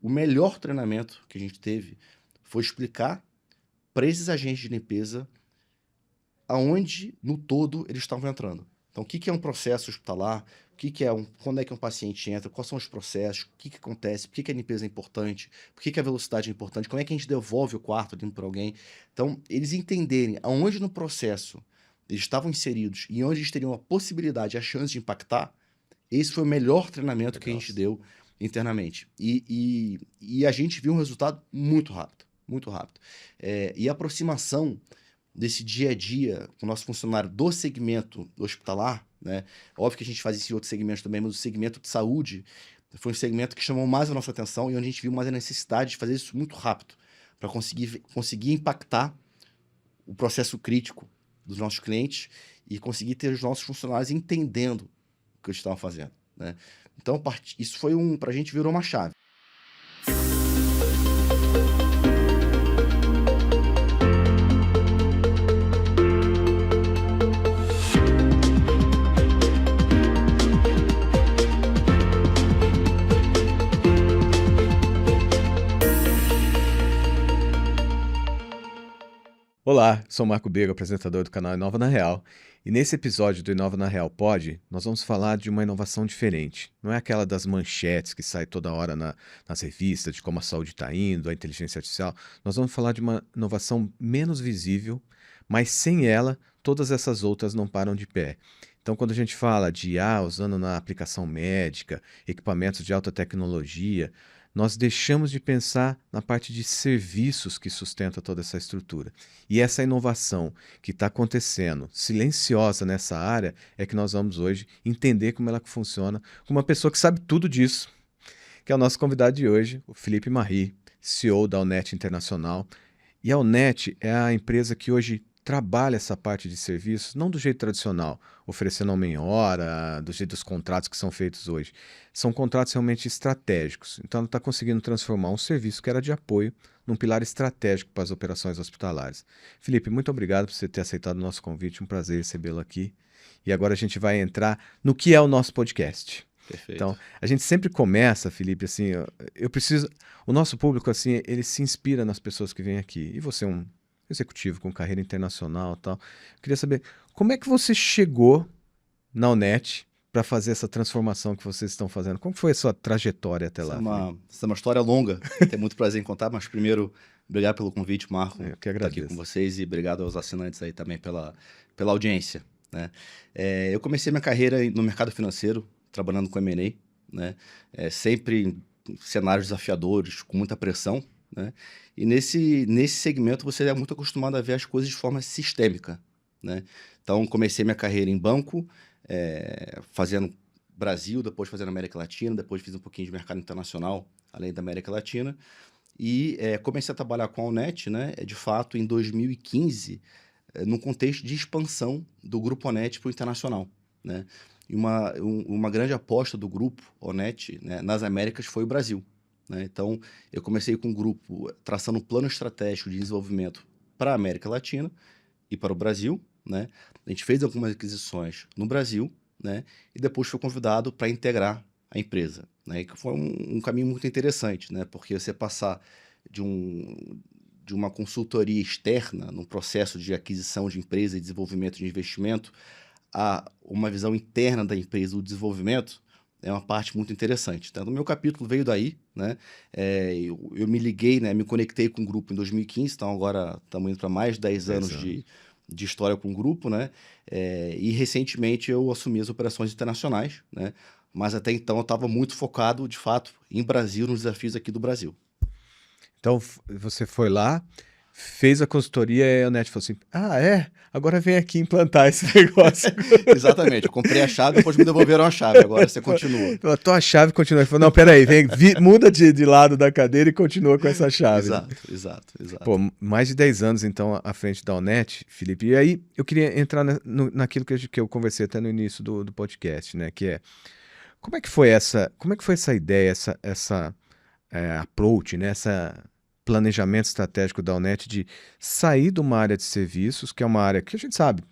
o melhor treinamento que a gente teve foi explicar para esses agentes de limpeza aonde, no todo, eles estavam entrando. Então, o que é um processo hospitalar? Quando é que um paciente entra? Quais são os processos? O que acontece? Por que a limpeza é importante? Por que a velocidade é importante? Como é que a gente devolve o quarto limpo para alguém? Então, eles entenderem aonde no processo eles estavam inseridos e onde eles teriam a possibilidade, a chance de impactar, esse foi o melhor treinamento que a gente deu internamente. E a gente viu um resultado muito rápido, muito rápido. E a aproximação desse dia a dia com o nosso funcionário do segmento hospitalar, né? Óbvio que a gente faz isso em outros segmentos também, mas o segmento de saúde foi um segmento que chamou mais a nossa atenção e onde a gente viu mais a necessidade de fazer isso muito rápido para conseguir impactar o processo crítico dos nossos clientes e conseguir ter os nossos funcionários entendendo o que eles estavam fazendo, né? Então, isso foi para a gente virou uma chave. Olá, sou o Marco Bego, apresentador do canal Inova na Real, e nesse episódio do Inova na Real Pod, nós vamos falar de uma inovação diferente. Não é aquela das manchetes que sai toda hora nas revistas de como a saúde está indo, a inteligência artificial. Nós vamos falar de uma inovação menos visível, mas sem ela, todas essas outras não param de pé. Então, quando a gente fala de IA usando na aplicação médica, equipamentos de alta tecnologia, nós deixamos de pensar na parte de serviços que sustenta toda essa estrutura. E essa inovação que está acontecendo, silenciosa nessa área, é que nós vamos hoje entender como ela funciona com uma pessoa que sabe tudo disso, que é o nosso convidado de hoje, o Felipe Marri, CEO da Onet Internacional. E a Onet é a empresa que hoje trabalha essa parte de serviços, não do jeito tradicional, oferecendo homem-hora, do jeito dos contratos que são feitos hoje. São contratos realmente estratégicos. Então, ela está conseguindo transformar um serviço que era de apoio num pilar estratégico para as operações hospitalares. Felipe, muito obrigado por você ter aceitado o nosso convite, um prazer recebê-lo aqui. E agora a gente vai entrar no que é o nosso podcast. Perfeito. Então, a gente sempre começa, Felipe, assim, o nosso público, assim, ele se inspira nas pessoas que vêm aqui. E você é um executivo com carreira internacional e tal. Eu queria saber, como é que você chegou na Onet para fazer essa transformação que vocês estão fazendo? Como foi a sua trajetória até lá? Essa é uma história longa, tenho muito prazer em contar, mas primeiro, obrigado pelo convite, Marco. Eu que agradeço. Estar aqui com vocês e obrigado aos assinantes aí também pela audiência, né? Eu comecei minha carreira no mercado financeiro, trabalhando com M&A, né? Sempre em cenários desafiadores, com muita pressão, né? E nesse segmento você é muito acostumado a ver as coisas de forma sistêmica, né? Então, comecei minha carreira em banco, fazendo Brasil, depois fazendo América Latina, depois fiz um pouquinho de mercado internacional, além da América Latina. E comecei a trabalhar com a Onet, né? De fato, em 2015, num contexto de expansão do Grupo Onet para o internacional, né? E uma grande aposta do Grupo Onet, né, nas Américas foi o Brasil, né? Então, eu comecei com um grupo traçando um plano estratégico de desenvolvimento para a América Latina e para o Brasil, né? A gente fez algumas aquisições no Brasil, né? E depois foi convidado para integrar a empresa, né? E que foi um caminho muito interessante, né? Porque você passar de uma consultoria externa num processo de aquisição de empresa e desenvolvimento de investimento a uma visão interna da empresa, o desenvolvimento, é uma parte muito interessante. Então, o meu capítulo veio daí, né? Eu me liguei, né? Me conectei com o grupo em 2015, então agora estamos indo para mais de 10 anos de história com o grupo, né? E recentemente eu assumi as operações internacionais, né? Mas até então eu estava muito focado, de fato, em Brasil, nos desafios aqui do Brasil. Então, você foi lá, fez a consultoria e a Onet falou assim, agora vem aqui implantar esse negócio. Exatamente, eu comprei a chave, depois me devolveram a chave, agora você continua. A tua chave continua. Ele falou, não, peraí, muda de lado da cadeira e continua com essa chave. Exato. Pô, mais de 10 anos, então, à frente da Onet, Felipe. E aí, eu queria entrar naquilo que eu conversei até no início do podcast, né? Que é, como é que foi essa ideia, essa approach, né? Essa planejamento estratégico da Onet de sair de uma área de serviços, que é uma área que a gente sabe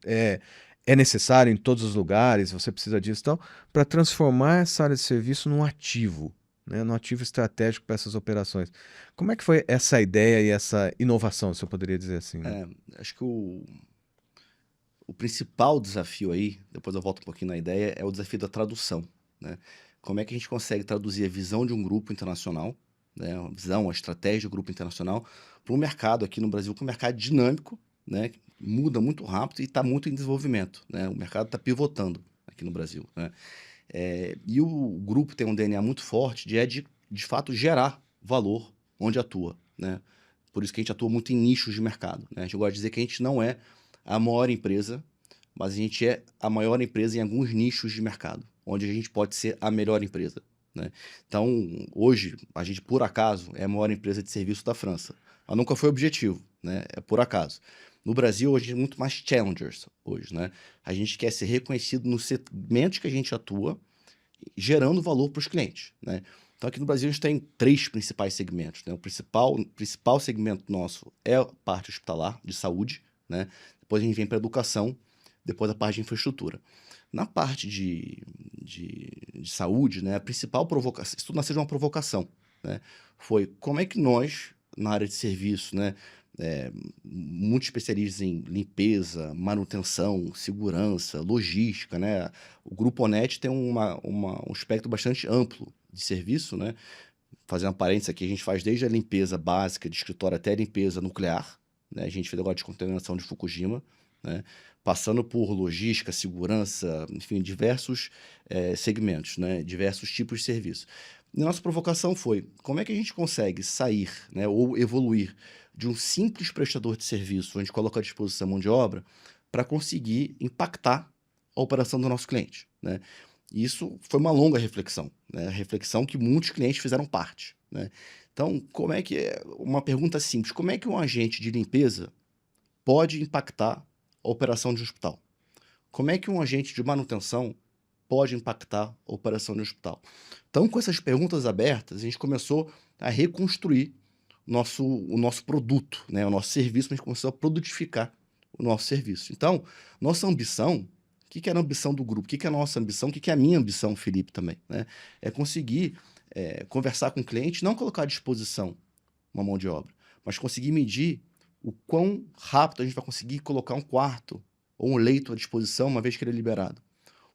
é necessária em todos os lugares, você precisa disso e tal, para transformar essa área de serviço num ativo, né, no ativo estratégico para essas operações. Como é que foi essa ideia e essa inovação, se eu poderia dizer assim, né? Acho que o principal desafio aí, depois eu volto um pouquinho na ideia, é o desafio da tradução, né? Como é que a gente consegue traduzir a visão de um grupo internacional, né, a visão, a estratégia do grupo internacional, para um mercado aqui no Brasil, que é um mercado dinâmico, né, que muda muito rápido e está muito em desenvolvimento, né? O mercado está pivotando aqui no Brasil, né? E o grupo tem um DNA muito forte de fato, gerar valor onde atua, né? Por isso que a gente atua muito em nichos de mercado, né? A gente gosta de dizer que a gente não é a maior empresa, mas a gente é a maior empresa em alguns nichos de mercado, onde a gente pode ser a melhor empresa, né? Então, hoje, a gente, por acaso, é a maior empresa de serviço da França. Mas nunca foi objetivo, né? É por acaso. No Brasil, hoje, a gente é muito mais challengers hoje, né? A gente quer ser reconhecido nos segmentos que a gente atua, gerando valor para os clientes, né? Então, aqui no Brasil, a gente tem 3 principais segmentos, né? O principal segmento nosso é a parte hospitalar, de saúde, né? Depois a gente vem para a educação, depois a parte de infraestrutura. Na parte de saúde, né, a principal provocação, isso tudo nasceu de uma provocação, né? Foi como é que nós, na área de serviço, né, muito especialistas em limpeza, manutenção, segurança, logística, né? O Grupo Onet tem um espectro bastante amplo de serviço, né? Fazendo uma parênteses aqui, a gente faz desde a limpeza básica de escritório até a limpeza nuclear, né? A gente fez agora de contaminação de Fukushima, né? Passando por logística, segurança, enfim, diversos segmentos, né? Diversos tipos de serviço. E a nossa provocação foi, como é que a gente consegue sair, né, ou evoluir de um simples prestador de serviço, onde coloca à disposição mão de obra, para conseguir impactar a operação do nosso cliente, né? E isso foi uma longa reflexão, né? Reflexão que muitos clientes fizeram parte, né? Então, uma pergunta simples, como é que um agente de limpeza pode impactar a operação de um hospital? Como é que um agente de manutenção pode impactar a operação de um hospital? Então, com essas perguntas abertas, a gente começou a reconstruir o nosso produto, né? O nosso serviço, mas a gente começou a produtificar o nosso serviço. Então, nossa ambição, o que era a ambição do grupo? O que é a nossa ambição? O que é a minha ambição, Felipe, também, né? É conseguir conversar com o cliente, não colocar à disposição uma mão de obra, mas conseguir medir o quão rápido a gente vai conseguir colocar um quarto ou um leito à disposição uma vez que ele é liberado.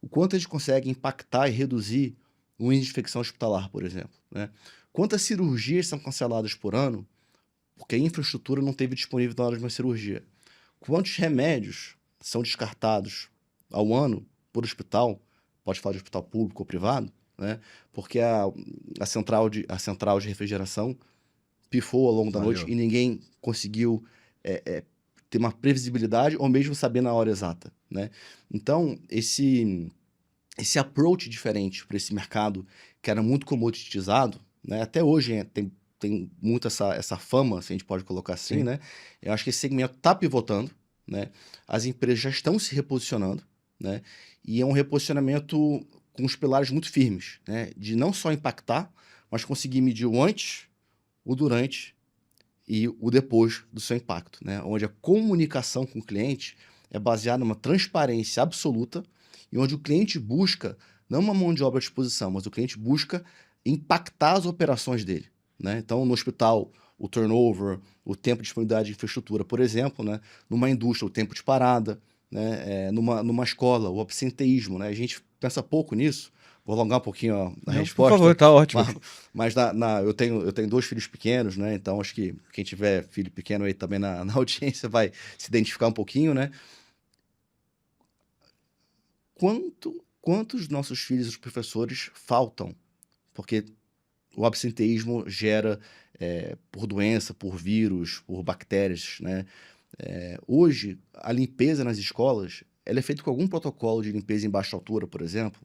O quanto a gente consegue impactar e reduzir o índice de infecção hospitalar, por exemplo, né? Quantas cirurgias são canceladas por ano porque a infraestrutura não teve disponível na hora de uma cirurgia? Quantos remédios são descartados ao ano por hospital, pode falar de hospital público ou privado, né? Porque a central de refrigeração pifou ao longo da noite e ninguém conseguiu ter uma previsibilidade ou mesmo saber na hora exata, né? Então, esse approach diferente para esse mercado que era muito comoditizado, né? Até hoje tem muito essa fama, se a gente pode colocar assim, Sim. né? Eu acho que esse segmento está pivotando, né? As empresas já estão se reposicionando, né? E é um reposicionamento com os pilares muito firmes, né? De não só impactar, mas conseguir medir o antes, o durante e o depois do seu impacto, né? Onde a comunicação com o cliente é baseada numa transparência absoluta e onde o cliente busca não uma mão de obra à disposição, mas o cliente busca impactar as operações dele, né? Então, no hospital, o turnover, o tempo de disponibilidade de infraestrutura, por exemplo, né? Numa indústria, o tempo de parada, né? Numa escola, o absenteísmo, né? A gente pensa pouco nisso. Vou alongar um pouquinho a Não, por resposta. favor, tá ótimo. Mas eu tenho 2 filhos pequenos, né? Então acho que quem tiver filho pequeno aí também na audiência vai se identificar um pouquinho, né? Quantos nossos filhos, os professores, faltam? Porque o absenteísmo gera por doença, por vírus, por bactérias, né? Hoje, a limpeza nas escolas, ela é feita com algum protocolo de limpeza em baixa altura, por exemplo.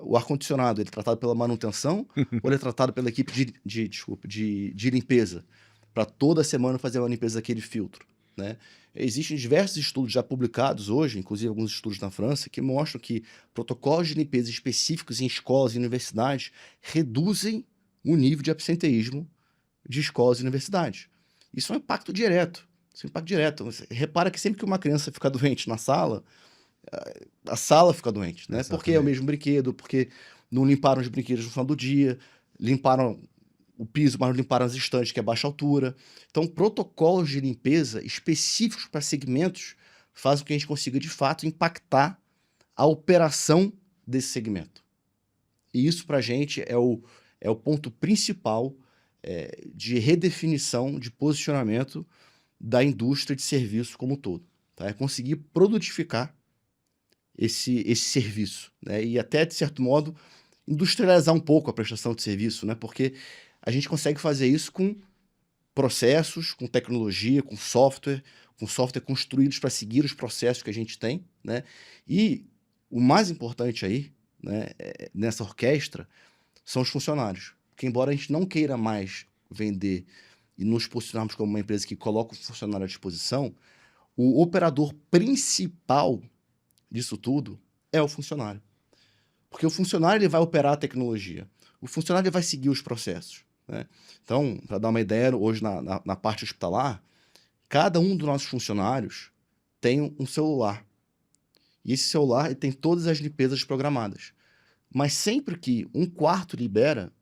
O ar-condicionado, ele é tratado pela manutenção ou ele é tratado pela equipe de limpeza? Para toda semana fazer uma limpeza daquele filtro, né? Existem diversos estudos já publicados hoje, inclusive alguns estudos na França, que mostram que protocolos de limpeza específicos em escolas e universidades reduzem o nível de absenteísmo de escolas e universidades. Isso é um impacto direto. Isso é um impacto direto. Você repara que sempre que uma criança fica doente na sala, a sala fica doente, né? Porque é o Exatamente. mesmo brinquedo, porque não limparam os brinquedos no final do dia. limparam o piso, mas não limparam as estantes, que é baixa altura. Então, protocolos de limpeza específicos para segmentos fazem com que a gente consiga, de fato, impactar a operação desse segmento. E isso, para a gente, é o ponto principal de redefinição, de posicionamento da indústria de serviço como um todo. Tá? É conseguir produtificar esse serviço, né? E até, de certo modo, industrializar um pouco a prestação de serviço, né? Porque a gente consegue fazer isso com processos, com tecnologia, com software construídos para seguir os processos que a gente tem, né? E o mais importante aí, né, nessa orquestra, são os funcionários. Porque embora a gente não queira mais vender e nos posicionarmos como uma empresa que coloca o funcionário à disposição, o operador principal disso tudo é o funcionário. Porque o funcionário ele vai operar a tecnologia. O funcionário ele vai seguir os processos, né? Então, para dar uma ideia, hoje na parte hospitalar, cada um dos nossos funcionários tem um celular. E esse celular ele tem todas as limpezas programadas. Mas sempre que um quarto libera,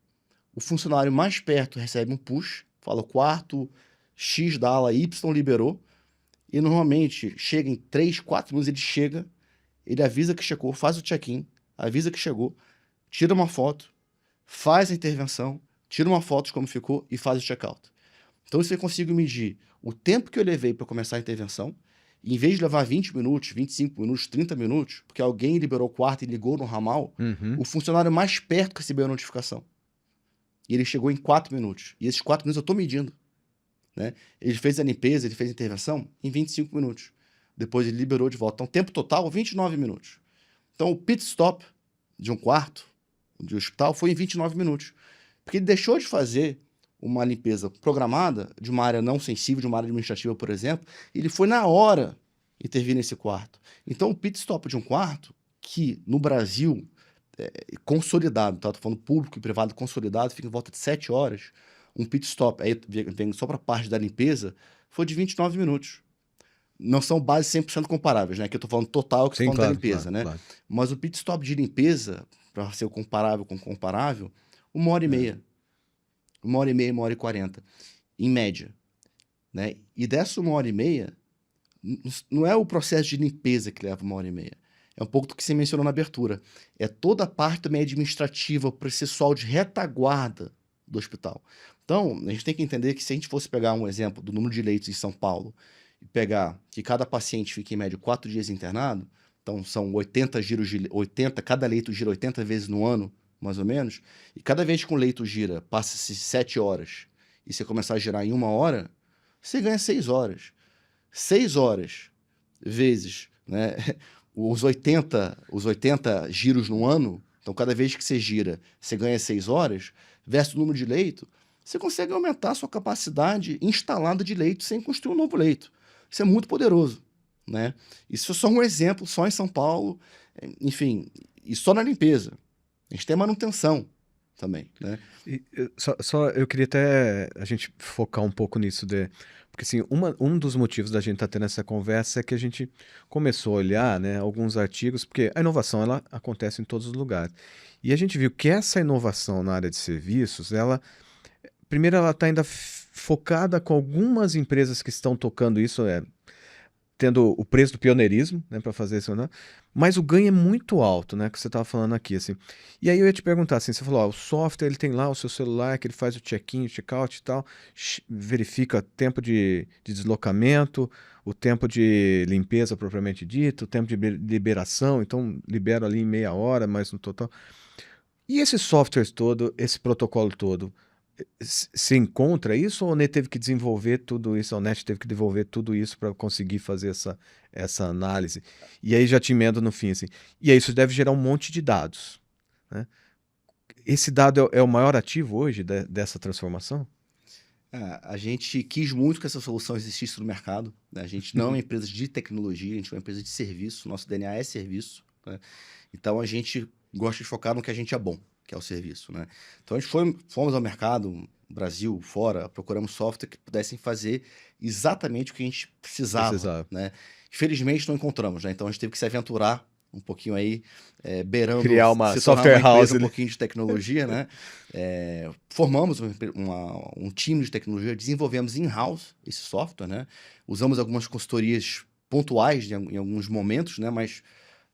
o funcionário mais perto recebe um push, fala o quarto X da ala Y liberou, e normalmente chega em 3, 4 minutos, ele chega, ele avisa que chegou, faz o check-in, avisa que chegou, tira uma foto, faz a intervenção, tira uma foto de como ficou e faz o check-out. Então, se eu consigo medir o tempo que eu levei para começar a intervenção, e em vez de levar 20 minutos, 25 minutos, 30 minutos, porque alguém liberou o quarto e ligou no ramal, o funcionário mais perto recebeu a notificação. E ele chegou em 4 minutos. E esses 4 minutos eu estou medindo, né? Ele fez a limpeza, ele fez a intervenção em 25 minutos. Depois ele liberou de volta. Então, tempo total, 29 minutos. Então, o pit stop de um quarto de hospital foi em 29 minutos. Porque ele deixou de fazer uma limpeza programada de uma área não sensível, de uma área administrativa, por exemplo, e ele foi na hora intervir nesse quarto. Então, o pit stop de um quarto, que no Brasil, consolidado, tá? Tô falando público e privado consolidado, fica em volta de 7 horas. Um pit stop, aí vem só para a parte da limpeza, foi de 29 minutos. Não são bases 100% comparáveis, né? Que eu tô falando total, que eu tô Sim, falando da claro, limpeza, claro, né? claro. Mas o pit stop de limpeza, para ser o comparável com o comparável, 1h30. 1h30, 1h40, em média, né? E dessa 1h30, não é o processo de limpeza que leva 1h30. É um pouco do que você mencionou na abertura. É toda a parte também administrativa, processual de retaguarda do hospital. Então, a gente tem que entender que se a gente fosse pegar um exemplo do número de leitos em São Paulo e pegar que cada paciente fica em média 4 dias internado, então são 80 giros de 80, cada leito gira 80 vezes no ano, mais ou menos, e cada vez que um leito gira, passa-se 7 horas, e você começar a girar em 1 hora, você ganha 6 horas. 6 horas vezes, né, os 80 giros no ano, então cada vez que você gira, você ganha 6 horas, versus o número de leito, você consegue aumentar a sua capacidade instalada de leito sem construir um novo leito. Isso é muito poderoso, né? Isso é só um exemplo, só em São Paulo, enfim, e só na limpeza. A gente tem manutenção também, né? Só eu queria até a gente focar um pouco nisso, porque assim, um dos motivos da gente estar tendo essa conversa é que a gente começou a olhar, né, alguns artigos, porque a inovação ela acontece em todos os lugares. E a gente viu que essa inovação na área de serviços, primeiro ela está ainda focada com algumas empresas que estão tocando isso, tendo o preço do pioneirismo, né, para fazer isso, né? Mas o ganho é muito alto, né, que você estava falando aqui, assim. E aí eu ia te perguntar, assim, você falou, ó, o software, ele tem lá o seu celular, que ele faz o check-in, o check-out e tal, verifica tempo de deslocamento, o tempo de limpeza propriamente dito, o tempo de liberação, então libera ali em meia hora, mas no total. E esse software todo, esse protocolo todo, se encontra isso ou a NET teve que desenvolver tudo isso, a NET teve que desenvolver tudo isso para conseguir fazer essa análise? E aí já te emendo no fim, assim. E aí isso deve gerar um monte de dados, né? Esse dado é o maior ativo hoje dessa transformação? A gente quis muito que essa solução existisse no mercado, né? A gente não é uma empresa de tecnologia, a gente é uma empresa de serviço, nosso DNA é serviço, né? Então a gente gosta de focar no que a gente é bom, que é o serviço, né? Então a gente fomos ao mercado, Brasil, fora, procuramos software que pudessem fazer exatamente o que a gente precisava, Precisava. né? Infelizmente não encontramos, né? Então a gente teve que se aventurar um pouquinho aí beirando Criar uma se tornar software uma empresa house, um né? pouquinho de tecnologia, né? Formamos um time de tecnologia, desenvolvemos in-house esse software, né? Usamos algumas consultorias pontuais em alguns momentos, né? Mas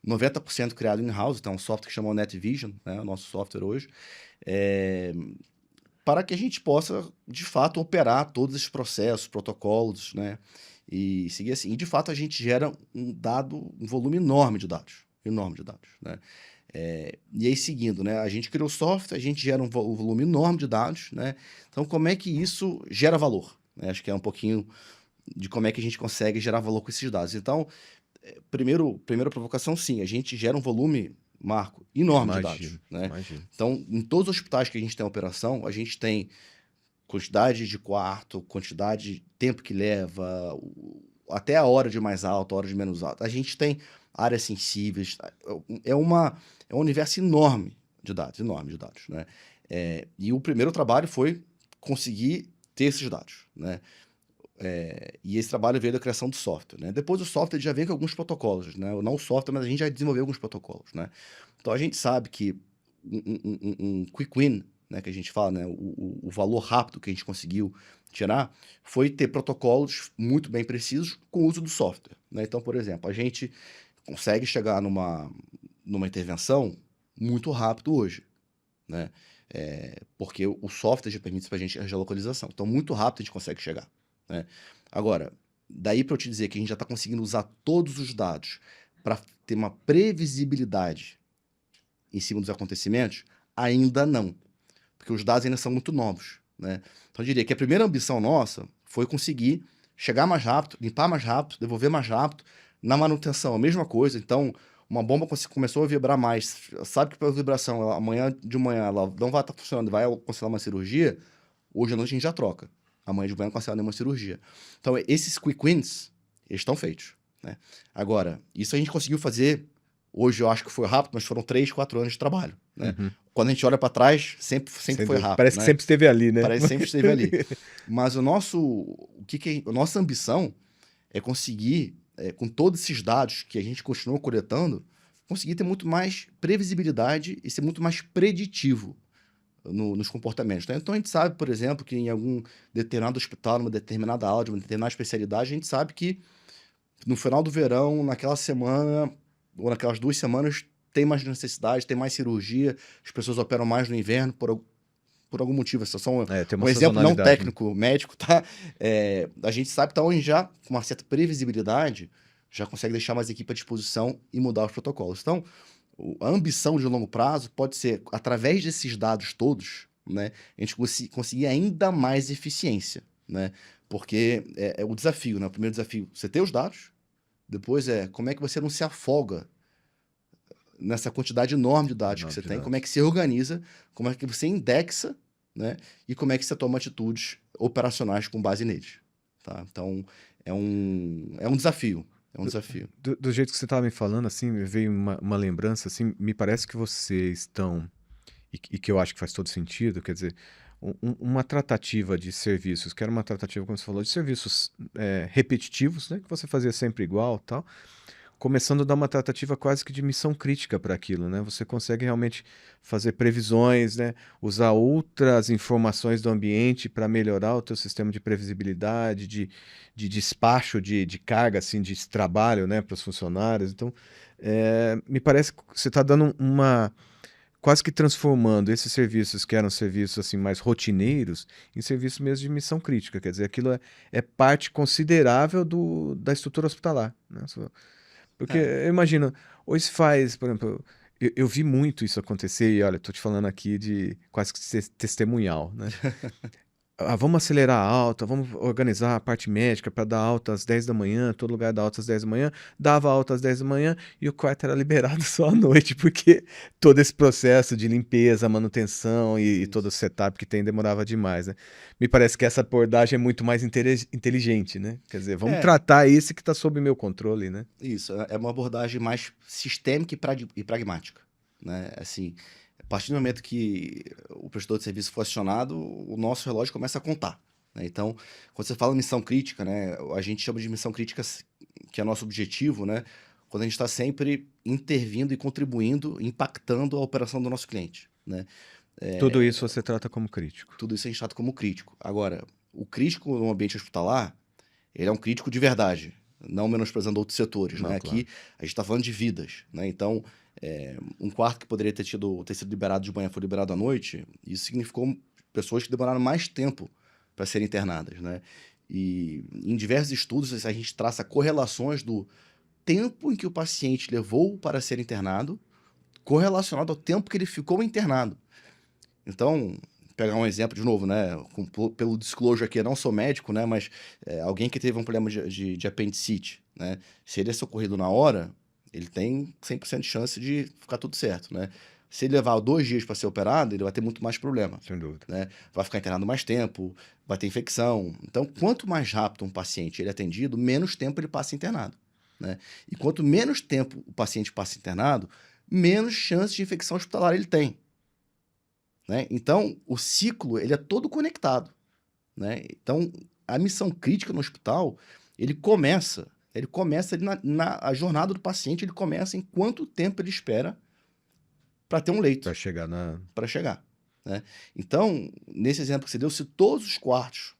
90% criado in-house, então é um software que chama NetVision, né? O nosso software hoje, é, para que a gente possa, de fato, operar todos esses processos, protocolos, né? E seguir assim. E, de fato, a gente gera um volume enorme de dados, né? E aí, seguindo, né? A gente criou software, a gente gera um volume enorme de dados, né? Então, como é que isso gera valor? Né? Acho que é um pouquinho de como é que a gente consegue gerar valor com esses dados. Então, primeira provocação, sim, a gente gera um volume, Marco, enorme de dados, Imagino, né? imagino. Então, em todos os hospitais que a gente tem operação, a gente tem quantidade de quarto, quantidade de tempo que leva, até a hora de mais alta, a hora de menos alta. A gente tem áreas sensíveis, é um universo enorme de dados, né? E o primeiro trabalho foi conseguir ter esses dados, né? E esse trabalho veio da criação do software, né? Depois o software já vem com alguns protocolos, né? Não o software, mas a gente já desenvolveu alguns protocolos, né? Então a gente sabe que um quick win, né, que a gente fala, né, o valor rápido que a gente conseguiu tirar foi ter protocolos muito bem precisos com o uso do software, né? Então, por exemplo, a gente consegue chegar numa intervenção muito rápido hoje, né? Porque o software já permite para a gente a geolocalização. Então, muito rápido a gente consegue chegar, né? Agora, daí para eu te dizer que a gente já está conseguindo usar todos os dados para ter uma previsibilidade em cima dos acontecimentos, ainda não, porque os dados ainda são muito novos, né? Então, eu diria que a primeira ambição nossa foi conseguir chegar mais rápido, limpar mais rápido, devolver mais rápido. Na manutenção, a mesma coisa. Então, uma bomba começou a vibrar mais. Sabe que pela vibração, amanhã de manhã ela não vai estar funcionando, vai cancelar uma cirurgia. Hoje à noite a gente já troca. Amanhã de manhã não cancela nenhuma cirurgia. Então, esses quick wins, eles estão feitos, né? Agora, isso a gente conseguiu fazer. Hoje eu acho que foi rápido, mas foram 3, 4 anos de trabalho, né? Uhum. Quando a gente olha para trás, sempre Sem foi dúvida. rápido, Parece que né? sempre esteve ali, né? Parece que sempre esteve ali. Mas a nossa ambição é conseguir, com todos esses dados que a gente continua coletando, conseguir ter muito mais previsibilidade e ser muito mais preditivo nos comportamentos, né? Então a gente sabe, por exemplo, que em algum determinado hospital, numa determinada aula, de uma determinada especialidade, a gente sabe que no final do verão, naquela semana ou naquelas 2 semanas, tem mais necessidade, tem mais cirurgia, as pessoas operam mais no inverno por algum motivo. Essa é só Tem uma um exemplo não sazonalidade, né? técnico, médico, tá? A gente sabe que tá onde já, com uma certa previsibilidade, já consegue deixar mais equipe à disposição e mudar os protocolos. Então, a ambição de longo prazo pode ser, através desses dados todos, né, a gente conseguir ainda mais eficiência, né? Porque é o desafio, né? O primeiro desafio, você ter os dados, depois como é que você não se afoga nessa quantidade enorme de dados que Enorme você de tem, como é dados. que você organiza, como é que você indexa, né? E como é que você toma atitudes operacionais com base neles, tá? Então, é um desafio, é um desafio. Do jeito que você estava me falando, assim, me veio uma lembrança, assim, me parece que vocês estão, e que eu acho que faz todo sentido, quer dizer, uma tratativa de serviços, que era uma tratativa, como você falou, de serviços repetitivos, né, que você fazia sempre igual, tal, começando a dar uma tratativa quase que de missão crítica para aquilo, né? Você consegue realmente fazer previsões, né? Usar outras informações do ambiente para melhorar o teu sistema de previsibilidade, de despacho de carga, assim, de trabalho, né, para os funcionários. Então, me parece que você está dando quase que transformando esses serviços que eram serviços assim mais rotineiros em serviços mesmo de missão crítica. Quer dizer, aquilo é parte considerável da estrutura hospitalar, né? Porque É, eu imagino, hoje se faz, por exemplo, eu vi muito isso acontecer, e olha, tô te falando aqui de quase que testemunhal, né? Vamos acelerar a alta, vamos organizar a parte médica para dar alta às 10 da manhã, todo lugar dá alta às 10 da manhã, dava alta às 10 da manhã e o quarto era liberado só à noite, porque todo esse processo de limpeza, manutenção e todo o isso. setup que tem demorava demais, né? Me parece que essa abordagem é muito mais inteligente, né? Quer dizer, vamos É, tratar esse que está sob meu controle, né? isso. É uma abordagem mais sistêmica e pragmática, né? Assim, a partir do momento que o prestador de serviço for acionado, o nosso relógio começa a contar, né? Então, quando você fala missão crítica, né, a gente chama de missão crítica que é nosso objetivo, né? quando a gente está sempre intervindo e contribuindo, impactando a operação do nosso cliente, né? Tudo isso você trata como crítico. Tudo isso a gente trata como crítico. Agora, o crítico no ambiente hospitalar, ele é um crítico de verdade, não menosprezando outros setores, Não, né? claro. Aqui a gente está falando de vidas, né? Então, um quarto que poderia ter sido liberado de manhã foi liberado à noite, isso significou pessoas que demoraram mais tempo para serem internadas, né? E em diversos estudos a gente traça correlações do tempo em que o paciente levou para ser internado correlacionado ao tempo que ele ficou internado. Então, pegar um exemplo de novo, né? Pelo disclosure aqui, eu não sou médico, né? Mas alguém que teve um problema de apendicite, né? Se ele é socorrido na hora, ele tem 100% de chance de ficar tudo certo, né? Se ele levar 2 dias para ser operado, ele vai ter muito mais problema, Sem dúvida. né? Vai ficar internado mais tempo, vai ter infecção. Então, quanto mais rápido um paciente ele é atendido, menos tempo ele passa internado, né? E quanto menos tempo o paciente passa internado, menos chance de infecção hospitalar ele tem, né? Então, o ciclo ele é todo conectado, né? Então, a missão crítica no hospital, ele começa ali a jornada do paciente, ele começa em quanto tempo ele espera para ter um leito, Para chegar na. para chegar, né? Então, nesse exemplo que você deu, se todos os quartos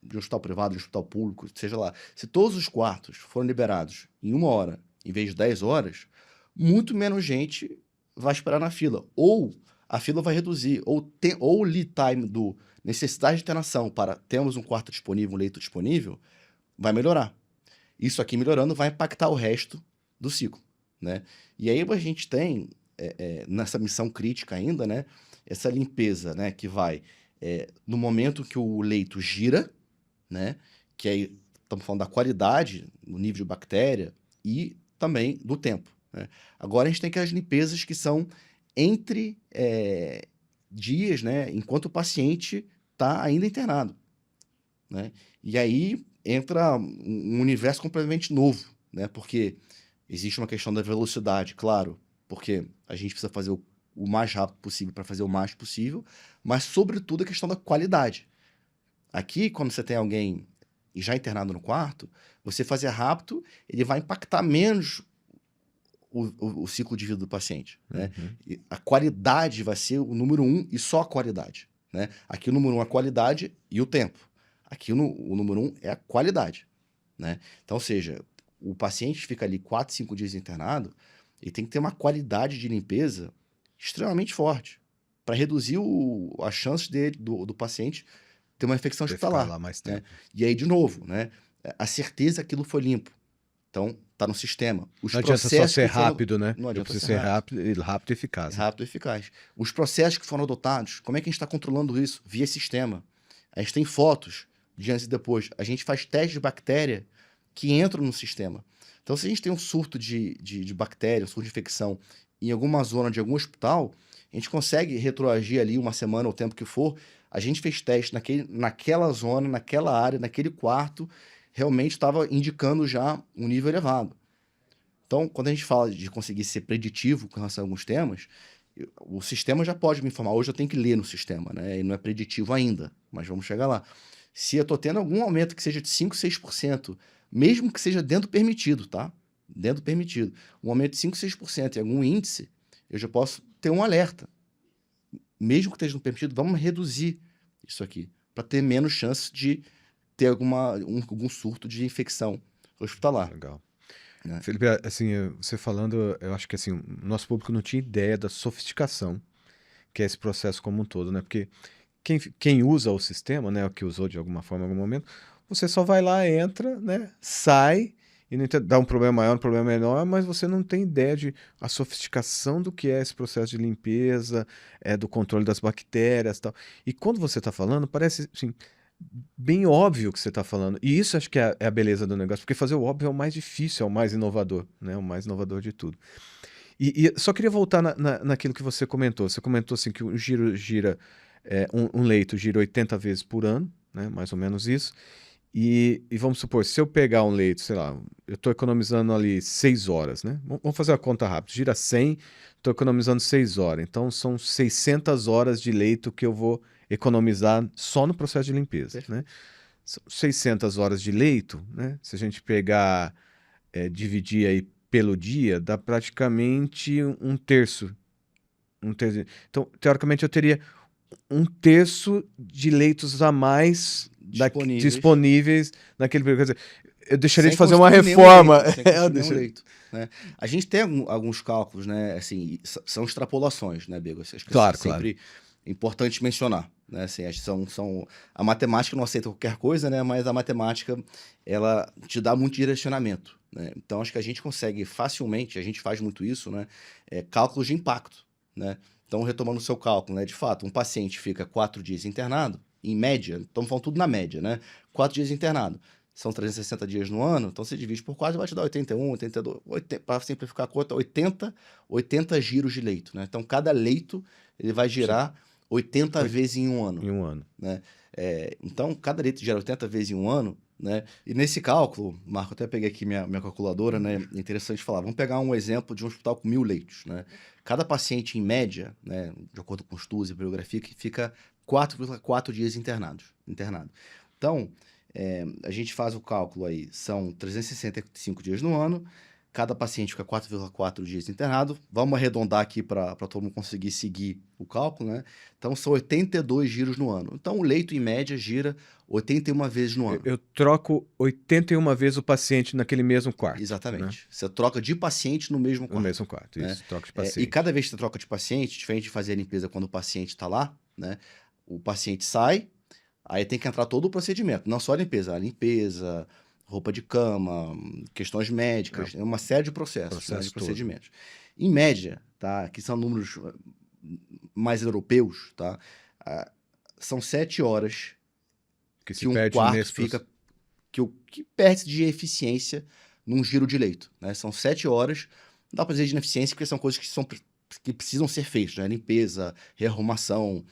de um hospital privado, de um hospital público, seja lá, se todos os quartos foram liberados em 1 hora, em vez de 10 horas, muito menos gente vai esperar na fila. Ou a fila vai reduzir, ou o lead time do necessidade de internação para temos um quarto disponível, um leito disponível, vai melhorar. Isso aqui melhorando vai impactar o resto do ciclo, né? E aí a gente tem, nessa missão crítica ainda, né, essa limpeza, né, que vai no momento que o leito gira, né, que aí estamos falando da qualidade, no nível de bactéria e também do tempo, né? Agora a gente tem que as limpezas que são entre dias, né, enquanto o paciente está ainda internado, né? E aí entra um universo completamente novo, né? Porque existe uma questão da velocidade, claro, porque a gente precisa fazer o mais rápido possível para fazer o mais possível, mas sobretudo a questão da qualidade. Aqui, quando você tem alguém já internado no quarto, você fazer rápido, ele vai impactar menos o ciclo de vida do paciente, né? E a qualidade vai ser o número 1 e só a qualidade, né? Aqui o número 1 é a qualidade e o tempo. Aqui o número 1 é a qualidade, né? Então, ou seja, o paciente fica ali 4, 5 dias internado e tem que ter uma qualidade de limpeza extremamente forte para reduzir a chance do paciente ter uma infecção Você ficar hospitalar, lá mais né? tempo. E aí, de novo, né? A certeza que aquilo foi limpo. Então, tá no sistema. Os Não adianta só processos ser que foram- rápido, né? Não Eu adianta preciso ser ser rápido. rápido e eficaz. Né? Rápido e eficaz. Os processos que foram adotados, como é que a gente está controlando isso? Via sistema. A gente tem fotos de antes e depois. A gente faz testes de bactéria que entram no sistema. Então, se a gente tem um surto de bactéria, um surto de infecção em alguma zona de algum hospital, a gente consegue retroagir ali 1 semana, ou o tempo que for. A gente fez teste naquela zona, naquela área, naquele quarto, realmente estava indicando já um nível elevado. Então, quando a gente fala de conseguir ser preditivo com relação a alguns temas, o sistema já pode me informar. Hoje eu tenho que ler no sistema, né? E não é preditivo ainda, mas vamos chegar lá. Se eu estou tendo algum aumento que seja de 5, 6%, mesmo que seja dentro do permitido, tá? Dentro do permitido. Um aumento de 5, 6% em algum índice, eu já posso ter um alerta. Mesmo que esteja no permitido, vamos reduzir isso aqui, para ter menos chance de ter algum surto de infecção hospitalar, Legal. né? Felipe, assim, você falando, eu acho que assim, o nosso público não tinha ideia da sofisticação que é esse processo como um todo, né? Porque quem usa o sistema, né, o que usou de alguma forma em algum momento, você só vai lá, entra, né, sai, e não dá um problema maior, um problema menor, mas você não tem ideia de a sofisticação do que é esse processo de limpeza, do controle das bactérias e tal. E quando você está falando, parece, assim, bem óbvio o que você está falando. E isso acho que é a beleza do negócio, porque fazer o óbvio é o mais difícil, é o mais inovador, né? O mais inovador de tudo. E só queria voltar naquilo que você comentou. Você comentou assim que o giro gira, um leito gira 80 vezes por ano, né? Mais ou menos isso. E vamos supor, se eu pegar um leito, sei lá, eu estou economizando ali 6 horas, né? Vamos fazer a conta rápida. Gira 100, estou economizando 6 horas. Então são 600 horas de leito que eu vou economizar só no processo de limpeza, né? São 600 horas de leito, né? Se a gente pegar, dividir aí pelo dia, dá praticamente um terço. Então, teoricamente, eu teria um terço de leitos a mais Disponíveis, disponíveis naquele período. Quer dizer, eu deixaria de sem fazer uma construir nenhum reforma. leito, sem Eu construir nenhum deixaria- leito, né? A gente tem alguns cálculos, né? Assim, são extrapolações, né, Bego? Acho que é Claro, claro. sempre importante mencionar, né? Assim, a matemática não aceita qualquer coisa, né? Mas a matemática, ela te dá muito direcionamento, né? Então, acho que a gente consegue facilmente, a gente faz muito isso, né? Cálculos de impacto, né? Então, retomando o seu cálculo, né? De fato, um paciente fica 4 dias internado, em média, estamos falando tudo na média, né? 4 dias internado. São 360 dias no ano, então você divide por 4 vai te dar 81, 82, para simplificar a conta, 80 giros de leito, né? Então, cada leito ele vai girar 80 Oit- vezes em um ano, Em um ano. né? Então, cada leito gera 80 vezes em um ano, né? E nesse cálculo, Marco, eu até peguei aqui minha calculadora, né? É interessante falar. Vamos pegar um exemplo de um hospital com 1.000 leitos, né? Cada paciente, em média, né, de acordo com estudos e bibliografia, que fica 4,4 dias internado. Então, a gente faz o cálculo aí, são 365 dias no ano, cada paciente fica 4,4 dias internado. Vamos arredondar aqui para todo mundo conseguir seguir o cálculo, né? Então, são 82 giros no ano. Então, o leito, em média, gira 81 vezes no ano. Eu troco 81 vezes o paciente naquele mesmo quarto. Né? Exatamente. Você troca de paciente no mesmo No quarto. mesmo quarto, Né? isso. Troca de E paciente. cada vez que você troca de paciente, diferente de fazer a limpeza quando o paciente está lá, né? O paciente sai, aí tem que entrar todo o procedimento, não só a limpeza, roupa de cama, questões médicas, uma série de processos, né, de Processo todo. procedimentos. Em média, tá, que são números mais europeus, tá, são 7 horas Que se que um perde quarto nesse fica, que perde de eficiência num giro de leito, né? São 7 horas, não dá para dizer de ineficiência porque são coisas que precisam ser feitas, né? Limpeza, rearrumação,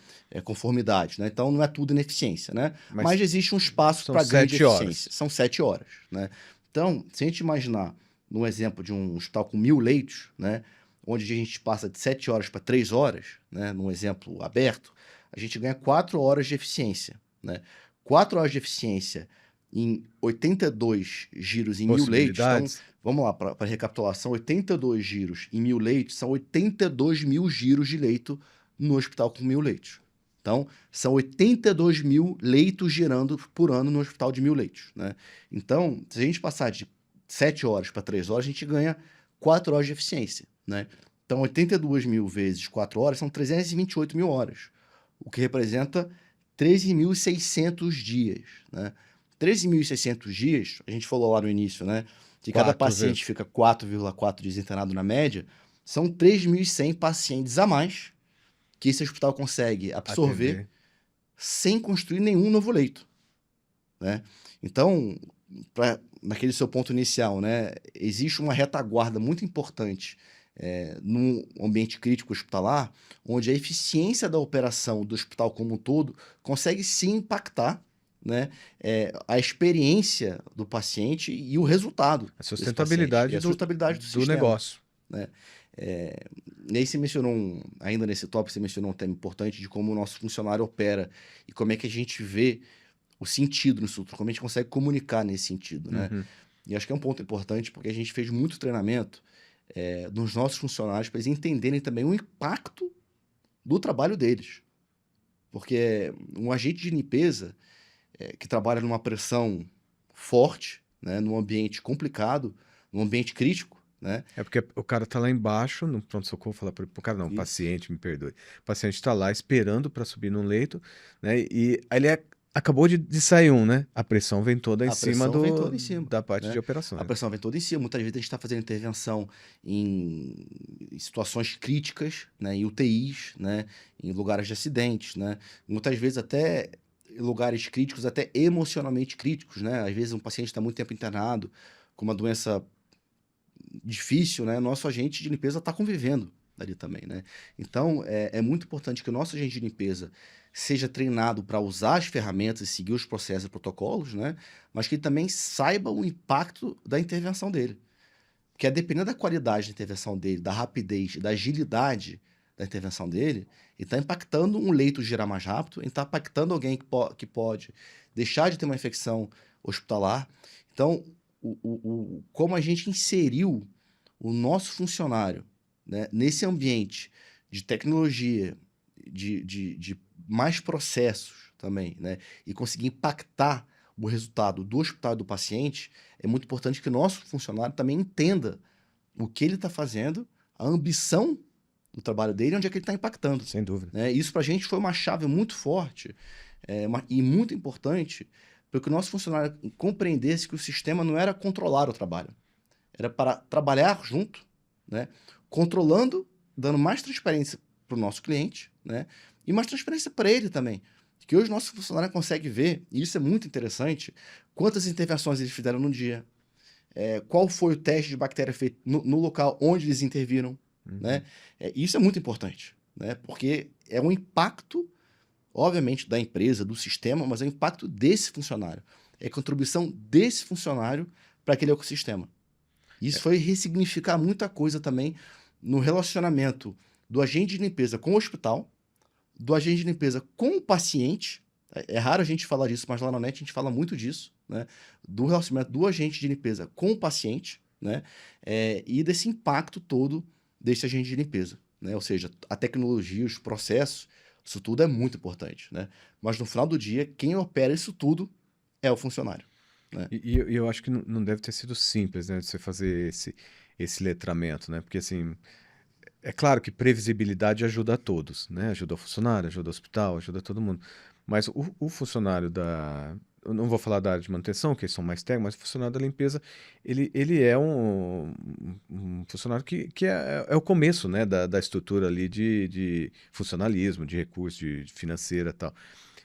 conformidade, né? Então não é tudo ineficiência, né? Mas existe um espaço são para ganho de 7 horas. eficiência. São 7 horas, né? Então, se a gente imaginar no exemplo de um hospital com 1.000 leitos, né? Onde a gente passa de 7 horas para 3 horas, né? Num exemplo aberto, a gente ganha 4 horas de eficiência, né? 4 horas de eficiência em 82 giros em 1.000 leitos. Então, vamos lá, para recapitulação, 82 giros em 1.000 leitos são 82.000 giros de leito no hospital com 1.000 leitos. Então, são 82.000 leitos girando por ano no hospital de 1.000 leitos, né? Então, se a gente passar de 7 horas para 3 horas, a gente ganha 4 horas de eficiência, né? Então, 82.000 vezes 4 horas são 328.000 horas, o que representa 13.600 dias, né? 13.600 dias, a gente falou lá no início, né? Que cada paciente fica 4,4 dias internado na média, são 3.100 pacientes a mais que esse hospital consegue absorver sem construir nenhum novo leito, né? Então, naquele seu ponto inicial, né? Existe uma retaguarda muito importante num ambiente crítico hospitalar, onde a eficiência da operação do hospital como um todo consegue sim impactar, né, a experiência do paciente e o resultado. A sustentabilidade, do negócio. Né? E aí você mencionou, ainda nesse tópico, você mencionou um tema importante de como o nosso funcionário opera e como é que a gente vê o sentido nisso tudo, como a gente consegue comunicar nesse sentido, né? E acho que é um ponto importante porque a gente fez muito treinamento dos nossos funcionários para eles entenderem também o impacto do trabalho deles. Porque um agente de limpeza que trabalha numa pressão forte, né, num ambiente complicado, num ambiente crítico, né? É porque o cara tá lá embaixo, no pronto-socorro, fala pro cara, não, o paciente, me perdoe. O paciente tá lá esperando para subir num leito, né? E aí ele acabou de sair né? A pressão vem toda em cima da parte, né, de operação. A pressão vem toda em cima. Muitas vezes a gente está fazendo intervenção em situações críticas, né? Em UTIs, né? Em lugares de acidentes, né? Muitas vezes até em lugares críticos, até emocionalmente críticos, né? Às vezes um paciente está muito tempo internado com uma doença difícil, né? Nosso agente de limpeza está convivendo ali também, né? Então, é muito importante que o nosso agente de limpeza seja treinado para usar as ferramentas e seguir os processos e protocolos, né? Mas que ele também saiba o impacto da intervenção dele. Porque dependendo da qualidade da intervenção dele, da rapidez, da agilidade da intervenção dele, ele está impactando um leito girar mais rápido, ele está impactando alguém que pode deixar de ter uma infecção hospitalar. Então, como a gente inseriu o nosso funcionário, né, nesse ambiente de tecnologia, de mais processos também, né, e conseguir impactar o resultado do hospital e do paciente, é muito importante que o nosso funcionário também entenda o que ele está fazendo, a ambição do trabalho dele, onde é que ele está impactando. Sem dúvida. Né? Isso para a gente foi uma chave muito forte e muito importante para que o nosso funcionário compreendesse que o sistema não era controlar o trabalho, era para trabalhar junto, né? Controlando, dando mais transparência para o nosso cliente, né? E mais transparência para ele também. Que hoje o nosso funcionário consegue ver, e isso é muito interessante, quantas intervenções eles fizeram no dia, qual foi o teste de bactéria feito no local onde eles interviram. Né? Isso é muito importante, né? Porque é um impacto, obviamente, da empresa, do sistema, mas é o impacto desse funcionário. É a contribuição desse funcionário para aquele ecossistema. Isso foi ressignificar muita coisa também no relacionamento do agente de limpeza com o hospital, do agente de limpeza com o paciente. É raro a gente falar disso, mas lá na NET a gente fala muito disso, né? Do relacionamento do agente de limpeza com o paciente, né? E desse impacto todo desse agente de limpeza, né? Ou seja, a tecnologia, os processos, isso tudo é muito importante, né? Mas no final do dia, quem opera isso tudo é o funcionário, né? E eu acho que não deve ter sido simples, né, de você fazer esse letramento, né? Porque, assim, é claro que previsibilidade ajuda a todos, né? Ajuda o funcionário, ajuda o hospital, ajuda todo mundo. Mas o funcionário da. Eu não vou falar da área de manutenção, que eles são mais técnicos, mas o funcionário da limpeza, ele é um funcionário que é o começo, né, da estrutura ali de funcionalismo, de recursos, de financeira e tal.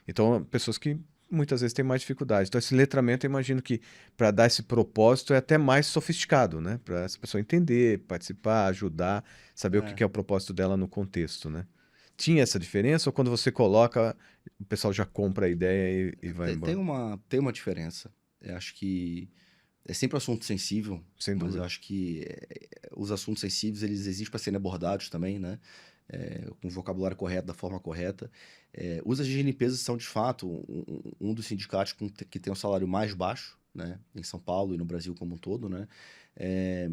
Então, pessoas que muitas vezes têm mais dificuldade. Então, esse letramento, eu imagino que para dar esse propósito é até mais sofisticado, né? Para essa pessoa entender, participar, ajudar, saber o que É. que é o propósito dela no contexto, né? Tinha essa diferença ou quando você coloca, o pessoal já compra a ideia e vai Tem embora? uma diferença. Eu acho que é sempre assunto sensível, Sem mas eu dúvida. acho que os assuntos sensíveis eles existem para serem abordados também, né? Com o vocabulário correto, da forma correta. Os agentes de limpeza são, de fato, um dos sindicatos que tem o salário mais baixo, né? Em São Paulo e no Brasil como um todo, né? É,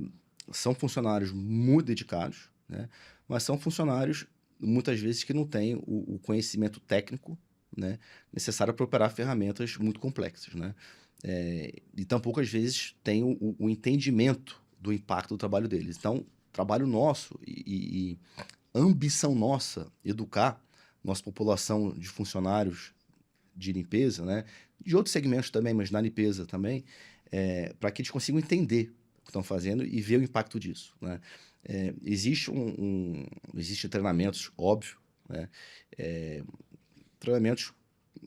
são funcionários muito dedicados, né? Mas são funcionários, muitas vezes, que não têm o conhecimento técnico, né? Necessário para operar ferramentas muito complexas, né? E tampouco, às vezes, tem o entendimento do impacto do trabalho deles. Então, trabalho nosso e ambição nossa, educar nossa população de funcionários de limpeza, né? De outros segmentos também, mas na limpeza também, para que eles consigam entender o que estão fazendo e ver o impacto disso, né? Existe treinamentos, óbvio, né? Treinamentos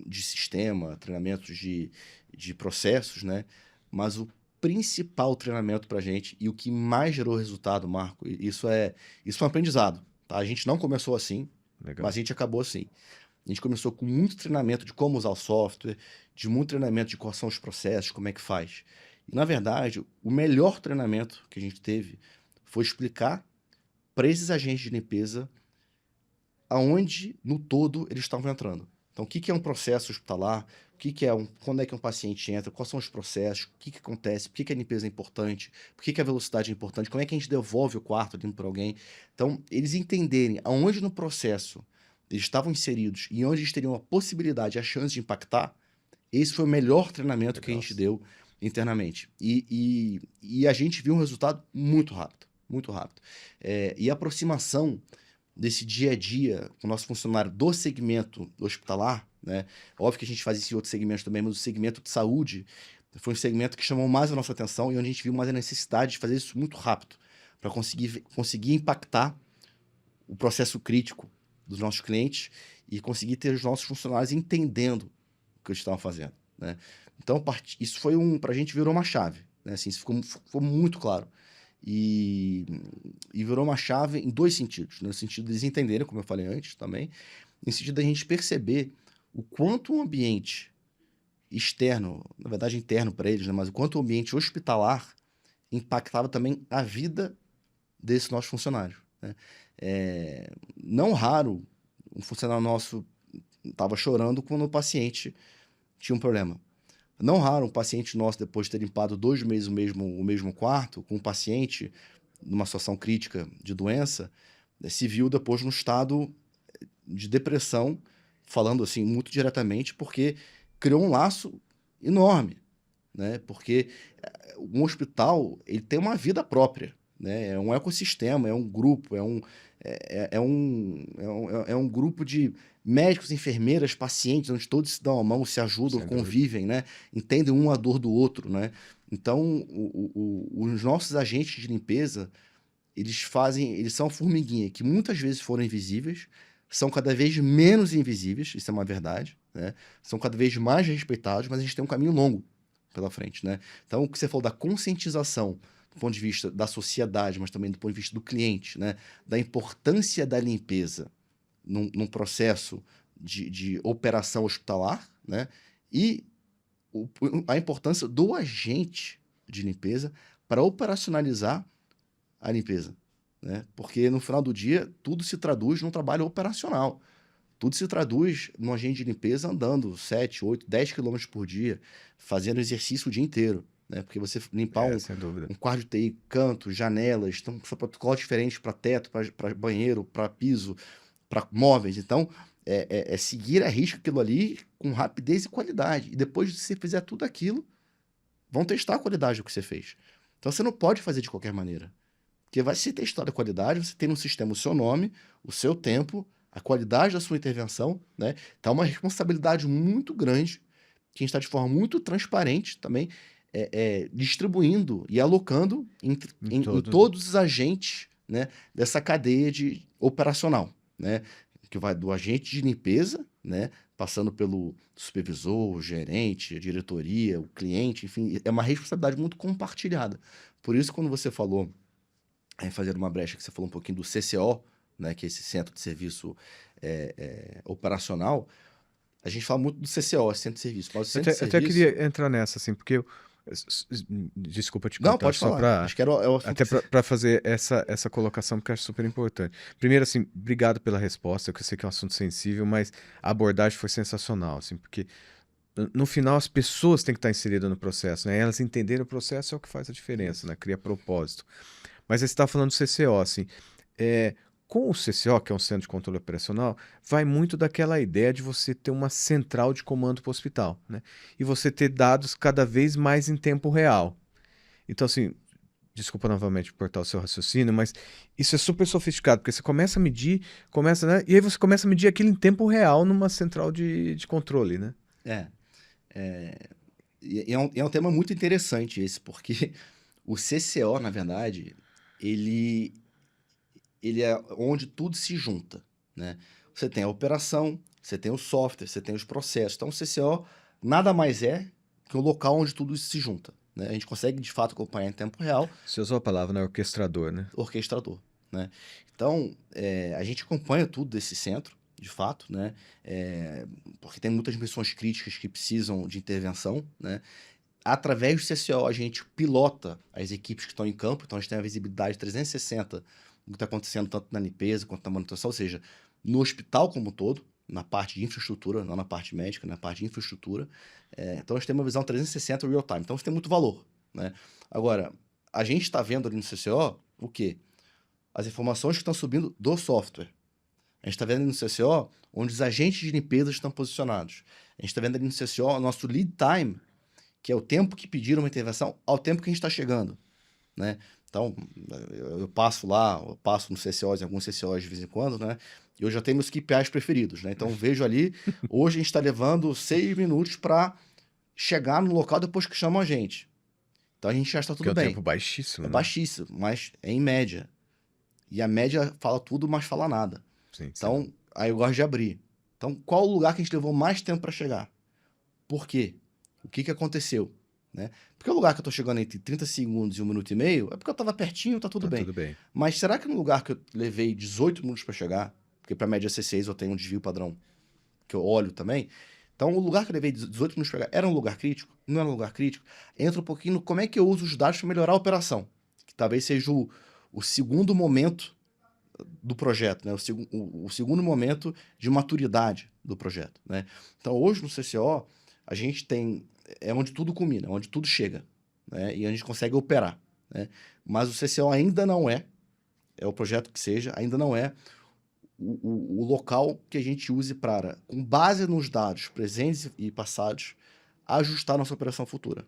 de sistema, treinamentos de processos, né? Mas o principal treinamento para a gente e o que mais gerou resultado, Marco, isso é um aprendizado, tá? A gente não começou assim, mas Legal. a gente acabou assim. A gente começou com muito treinamento de como usar o software, de muito treinamento de quais são os processos, como é que faz. E, na verdade, o melhor treinamento que a gente teve foi explicar para esses agentes de limpeza aonde, no todo, eles estavam entrando. Então, o que que é um processo hospitalar? Quando é que um paciente entra? Quais são os processos? O que que acontece? Por que que a limpeza é importante? Por que que a velocidade é importante? Como é que a gente devolve o quarto limpo para alguém? Então, eles entenderem aonde no processo eles estavam inseridos e onde eles teriam a possibilidade, a chance de impactar, esse foi o melhor treinamento que a Legal. gente deu internamente. E a gente viu um resultado muito rápido, muito rápido. E a aproximação desse dia a dia com o nosso funcionário do segmento hospitalar, né? Óbvio que a gente faz isso em outros segmentos também, mas o segmento de saúde foi um segmento que chamou mais a nossa atenção e onde a gente viu mais a necessidade de fazer isso muito rápido, para conseguir impactar o processo crítico dos nossos clientes e conseguir ter os nossos funcionários entendendo o que eles estavam fazendo, né? Então, isso foi para a gente virou uma chave, né? Assim, isso ficou muito claro. E, e virou uma chave em dois sentidos, né? No sentido deles entenderem, como eu falei antes também, no sentido da gente perceber o quanto o ambiente externo, na verdade interno para eles, né? Mas o quanto o ambiente hospitalar impactava também a vida desses nossos funcionários, né? Não raro, um funcionário nosso estava chorando quando o paciente tinha um problema. Não raro, um paciente nosso, depois de ter limpado 2 meses o mesmo quarto com o paciente, numa situação crítica de doença, se viu depois no estado de depressão, falando assim muito diretamente, porque criou um laço enorme, né? Porque um hospital, ele tem uma vida própria, né? É um ecossistema, é um grupo, é um grupo de médicos, enfermeiras, pacientes, onde todos se dão a mão, se ajudam, Sem dúvida. convivem, né? Entendem um a dor do outro, né? Então, os nossos agentes de limpeza, eles são a formiguinha, que muitas vezes foram invisíveis, são cada vez menos invisíveis, isso é uma verdade, né? São cada vez mais respeitados, mas a gente tem um caminho longo pela frente, né? Então, o que você falou da conscientização, do ponto de vista da sociedade, mas também do ponto de vista do cliente, né? Da importância da limpeza num processo de operação hospitalar, né? E a importância do agente de limpeza para operacionalizar a limpeza, né? Porque no final do dia, tudo se traduz num trabalho operacional. Tudo se traduz num agente de limpeza andando 7, 8, 10 quilômetros por dia, fazendo exercício o dia inteiro, né? Porque você limpar Sem dúvida. um quarto de TI, cantos, janelas, então são protocolos diferentes para teto, para banheiro, para piso, para móveis. Então, é seguir a risca aquilo ali com rapidez e qualidade. E depois de você fizer tudo aquilo, vão testar a qualidade do que você fez. Então, você não pode fazer de qualquer maneira. Porque vai ser testada a qualidade, você tem no sistema o seu nome, o seu tempo, a qualidade da sua intervenção, né? Então, é uma responsabilidade muito grande, que a gente está de forma muito transparente também, distribuindo e alocando em todos os agentes, né, dessa cadeia operacional, né? Que vai do agente de limpeza, né, passando pelo supervisor, o gerente, a diretoria, o cliente, enfim, é uma responsabilidade muito compartilhada. Por isso, quando você falou, fazer uma brecha que você falou um pouquinho do CCO, né, que é esse Centro de Serviço Operacional, a gente fala muito do CCO, Centro de Serviço, mas o Centro de Até Serviço... queria entrar nessa, assim, porque desculpa te Não, cortar, pode só falar. para Acho que era o assunto até que você... para fazer essa colocação, porque eu acho super importante. Primeiro, assim, obrigado pela resposta, eu sei que é um assunto sensível, mas a abordagem foi sensacional, assim, porque no final as pessoas têm que estar inseridas no processo, né? Elas entenderem o processo é o que faz a diferença, né? Cria propósito. Mas você está falando do CCO, assim, com o CCO, que é um Centro de Controle Operacional, vai muito daquela ideia de você ter uma central de comando para o hospital, né? E você ter dados cada vez mais em tempo real. Então, assim, desculpa novamente cortar o seu raciocínio, mas isso é super sofisticado, porque você começa a medir, né? E aí você começa a medir aquilo em tempo real numa central de controle, né? É um tema muito interessante esse, porque o CCO, na verdade, ele, ele é onde tudo se junta, né? Você tem a operação, você tem o software, você tem os processos. Então, o CCO nada mais é que o local onde tudo isso se junta, né? A gente consegue, de fato, acompanhar em tempo real Você usou a palavra, né? Orquestrador, né? orquestrador, né? Então, a gente acompanha tudo desse centro, de fato, né? Porque tem muitas missões críticas que precisam de intervenção, né? Através do CCO, a gente pilota as equipes que estão em campo, então a gente tem a visibilidade 360 do que está acontecendo tanto na limpeza quanto na manutenção, ou seja, no hospital como um todo, na parte de infraestrutura, não na parte médica, na parte de infraestrutura. Então a gente tem uma visão 360 real time, então isso tem muito valor, né? Agora, a gente está vendo ali no CCO o quê? As informações que estão subindo do software. A gente está vendo ali no CCO onde os agentes de limpeza estão posicionados. A gente está vendo ali no CCO o nosso lead time, que é o tempo que pediram uma intervenção ao tempo que a gente está chegando, né? Então, eu passo lá, eu passo no CCOs, em alguns CCOs de vez em quando, né? E eu já tenho meus KPIs preferidos, né? Então, vejo ali, hoje a gente está levando 6 minutos para chegar no local depois que chamam a gente. Então, a gente já está Que é tudo um bem. tempo baixíssimo, É né? baixíssimo, mas é em média. E a média fala tudo, mas fala nada. Sim, Então, aí eu gosto de abrir. Então, qual o lugar que a gente levou mais tempo para chegar? Por quê? O que aconteceu? Né? Porque o lugar que eu estou chegando entre 30 segundos e 1 minuto e meio é porque eu estava pertinho, tá tudo tá bem. tudo bem. Mas será que no lugar que eu levei 18 minutos para chegar, porque para média C6 eu tenho um desvio padrão que eu olho também, então o lugar que eu levei 18 minutos para chegar era um lugar crítico? Não era um lugar crítico? Entra um pouquinho no como é que eu uso os dados para melhorar a operação, que talvez seja o segundo momento do projeto, né? O segundo momento de maturidade do projeto, né? Então hoje no CCO a gente tem, onde tudo culmina, onde tudo chega, né? E a gente consegue operar. né? Mas o CCO ainda não é o projeto que seja, ainda não é o local que a gente use para, com base nos dados presentes e passados, ajustar nossa operação futura.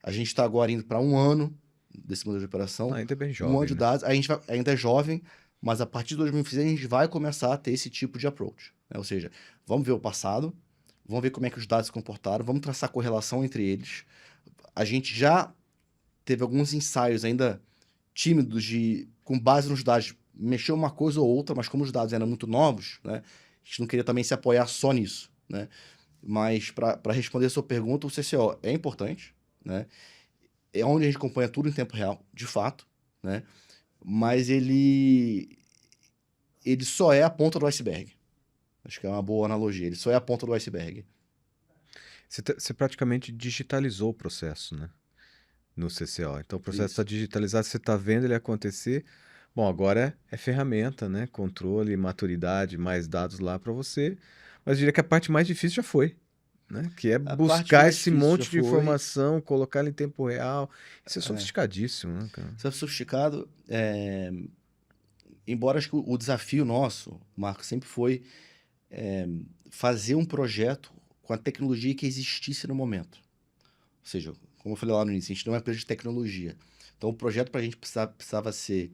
A gente está agora indo para um ano desse modelo de operação, Ainda é bem um ano jovem, de né? dados, ainda é jovem, mas a partir de 2026 a gente vai começar a ter esse tipo de approach, né? Ou seja, vamos ver o passado, vamos ver como é que os dados se comportaram, vamos traçar correlação entre eles. A gente já teve alguns ensaios ainda tímidos de, com base nos dados, mexer uma coisa ou outra, mas como os dados eram muito novos, né, a gente não queria também se apoiar só nisso, né? Mas para responder a sua pergunta, o CCO é importante, né? É onde a gente acompanha tudo em tempo real, de fato, né? Mas ele só é a ponta do iceberg. Acho que é uma boa analogia. Ele só é a ponta do iceberg. Você praticamente digitalizou o processo, né? No CCO. Então o processo está Isso. digitalizado, você está vendo ele acontecer. Bom, agora é ferramenta, né? Controle, maturidade, mais dados lá para você. Mas eu diria que a parte mais difícil já foi, né? Que é A parte buscar mais esse difícil já monte de foi. informação, colocar ela em tempo real. Isso é É, sofisticadíssimo, né, cara? ser sofisticado, embora acho que o desafio nosso, Marco, sempre foi fazer um projeto com a tecnologia que existisse no momento. Ou seja, como eu falei lá no início, a gente não é uma empresa de tecnologia. Então, o projeto para a gente precisava ser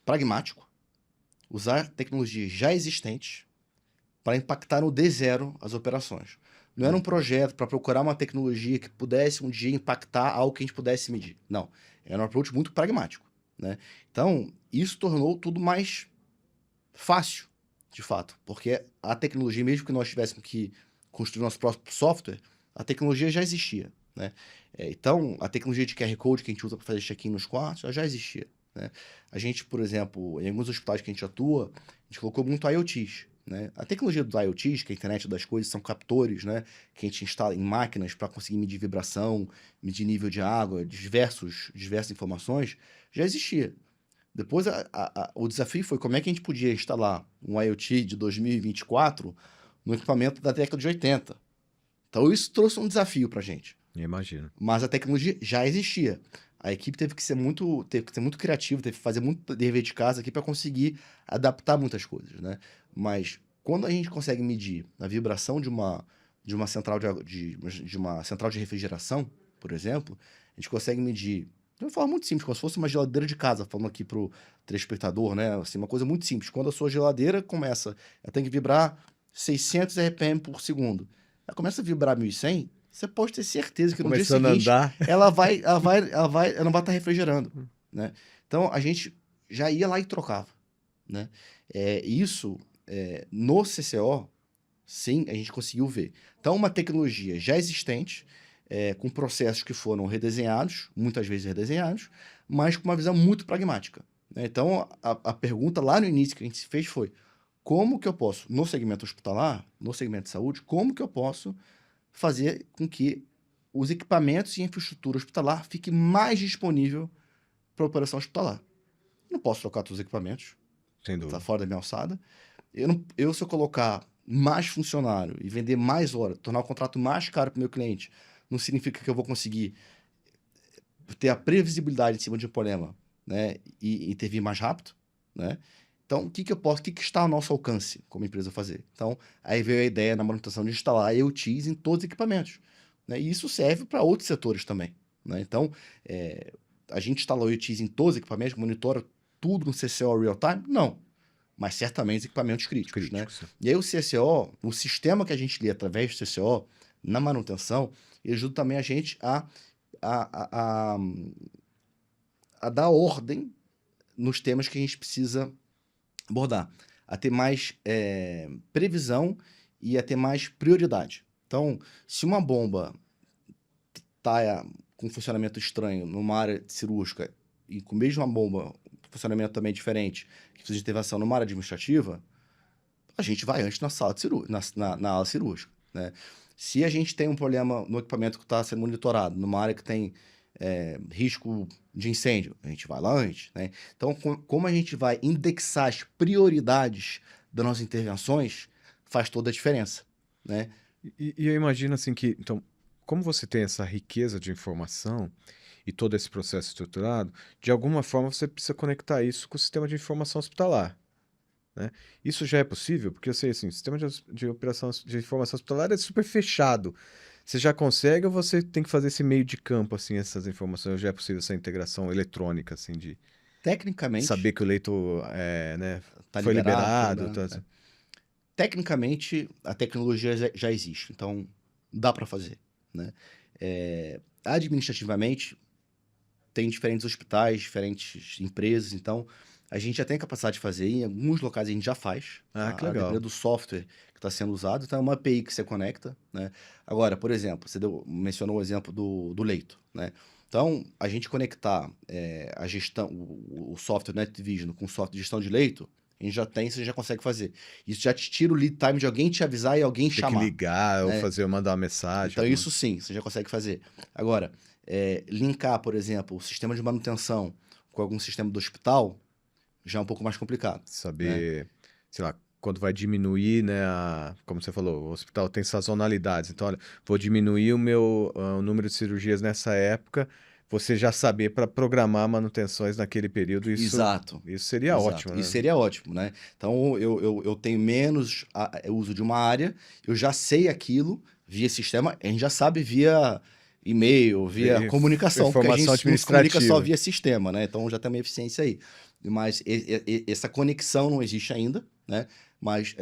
pragmático, usar tecnologias já existentes para impactar no D0 as operações. Não era um projeto para procurar uma tecnologia que pudesse um dia impactar algo que a gente pudesse medir. Não. Era um approach muito pragmático, né? Então, isso tornou tudo mais fácil, de fato, porque a tecnologia, mesmo que nós tivéssemos que construir nosso próprio software, a tecnologia já existia, né? Então, a tecnologia de QR Code que a gente usa para fazer check-in nos quartos já existia, né? A gente, por exemplo, em alguns hospitais que a gente atua, a gente colocou muito IoTs, né? A tecnologia dos IoTs, que é a internet das coisas, são captores, né, que a gente instala em máquinas para conseguir medir vibração, medir nível de água, diversas informações, já existia. Depois, o desafio foi como é que a gente podia instalar um IoT de 2024 no equipamento da década de 80. Então, isso trouxe um desafio para a gente. Eu imagino. Mas a tecnologia já existia. A equipe teve que ser muito criativa, teve que fazer muito dever de casa aqui para conseguir adaptar muitas coisas, né? Mas quando a gente consegue medir a vibração de uma central de uma central de refrigeração, por exemplo, a gente consegue medir de uma forma muito simples, como se fosse uma geladeira de casa, falando aqui pro telespectador, né? Assim, uma coisa muito simples. Quando a sua geladeira começa, ela tem que vibrar 600 RPM por segundo. Ela começa a vibrar 1.100, você pode ter certeza que no dia Começando a seguinte andar. ela não vai estar refrigerando, né? Então a gente já ia lá e trocava, né? No CCO, sim, a gente conseguiu ver. Então, uma tecnologia já existente, com processos que foram redesenhados, muitas vezes redesenhados, mas com uma visão muito pragmática, né? Então, a pergunta lá no início que a gente se fez foi: como que eu posso, no segmento hospitalar, no segmento de saúde, como que eu posso fazer com que os equipamentos e infraestrutura hospitalar fiquem mais disponível para a operação hospitalar? Não posso trocar todos os equipamentos, Sem está dúvida. fora da minha alçada. Se eu colocar mais funcionário e vender mais hora, tornar o contrato mais caro para o meu cliente, não significa que eu vou conseguir ter a previsibilidade em cima de um problema, né, e intervir mais rápido, né? Então, o que está ao nosso alcance como empresa fazer? Então, aí veio a ideia na manutenção de instalar IoTs em todos os equipamentos, né? E isso serve para outros setores também, né? Então, a gente instala IoTs em todos os equipamentos, monitora tudo no CCO real time? Não, mas certamente os equipamentos críticos, né? Críticos. E aí o CCO, o sistema que a gente lê através do CCO, na manutenção, ele ajuda também a gente a, a, a, a dar ordem nos temas que a gente precisa abordar, a ter mais previsão e a ter mais prioridade. Então, se uma bomba está com funcionamento estranho numa área cirúrgica e com a mesma bomba, funcionamento também diferente, que precisa de intervenção numa área administrativa, a gente vai antes na sala de na ala cirúrgica, né? Se a gente tem um problema no equipamento que está sendo monitorado, numa área que tem risco de incêndio, a gente vai lá antes, né? Então, como a gente vai indexar as prioridades das nossas intervenções, faz toda a diferença, né? E eu imagino assim que, então, como você tem essa riqueza de informação e todo esse processo estruturado, de alguma forma você precisa conectar isso com o sistema de informação hospitalar, né? Isso já é possível? Porque eu sei assim, o sistema de operação de informação hospitalar é super fechado. Você já consegue ou você tem que fazer esse meio de campo, assim, essas informações? Já é possível essa integração eletrônica, assim, de saber Tecnicamente, que o leito né, está foi liberado, liberado? né? Tecnicamente, a tecnologia já existe, então dá para fazer, né? Administrativamente, tem diferentes hospitais, diferentes empresas, então a gente já tem a capacidade de fazer, em alguns locais a gente já faz, Ah, que a depender legal. do software que está sendo usado, então é uma API que você conecta, né? Agora, por exemplo, você mencionou o exemplo do leito, né? Então, a gente conectar a gestão, o software NetVision com o software de gestão de leito, a gente já tem, você já consegue fazer. Isso já te tira o lead time de alguém te avisar e alguém Ter que chamar, ligar ou né? fazer, mandar uma mensagem, Então, alguma... isso sim, você já consegue fazer. Agora, linkar, por exemplo, o sistema de manutenção com algum sistema do hospital já é um pouco mais complicado, né? Saber, sei lá, quando vai diminuir, né, como você falou, o hospital tem sazonalidades. Então, olha, vou diminuir o número de cirurgias nessa época, você já saber para programar manutenções naquele período, Exato, isso seria exato. ótimo, Isso né? seria ótimo, né? Então, eu tenho menos uso de uma área, eu já sei aquilo via sistema, a gente já sabe via e-mail, via comunicação, porque a Informação gente não se comunica só administrativa. via sistema, né? Então, já tem uma eficiência aí. Mas essa conexão não existe ainda, né? Mas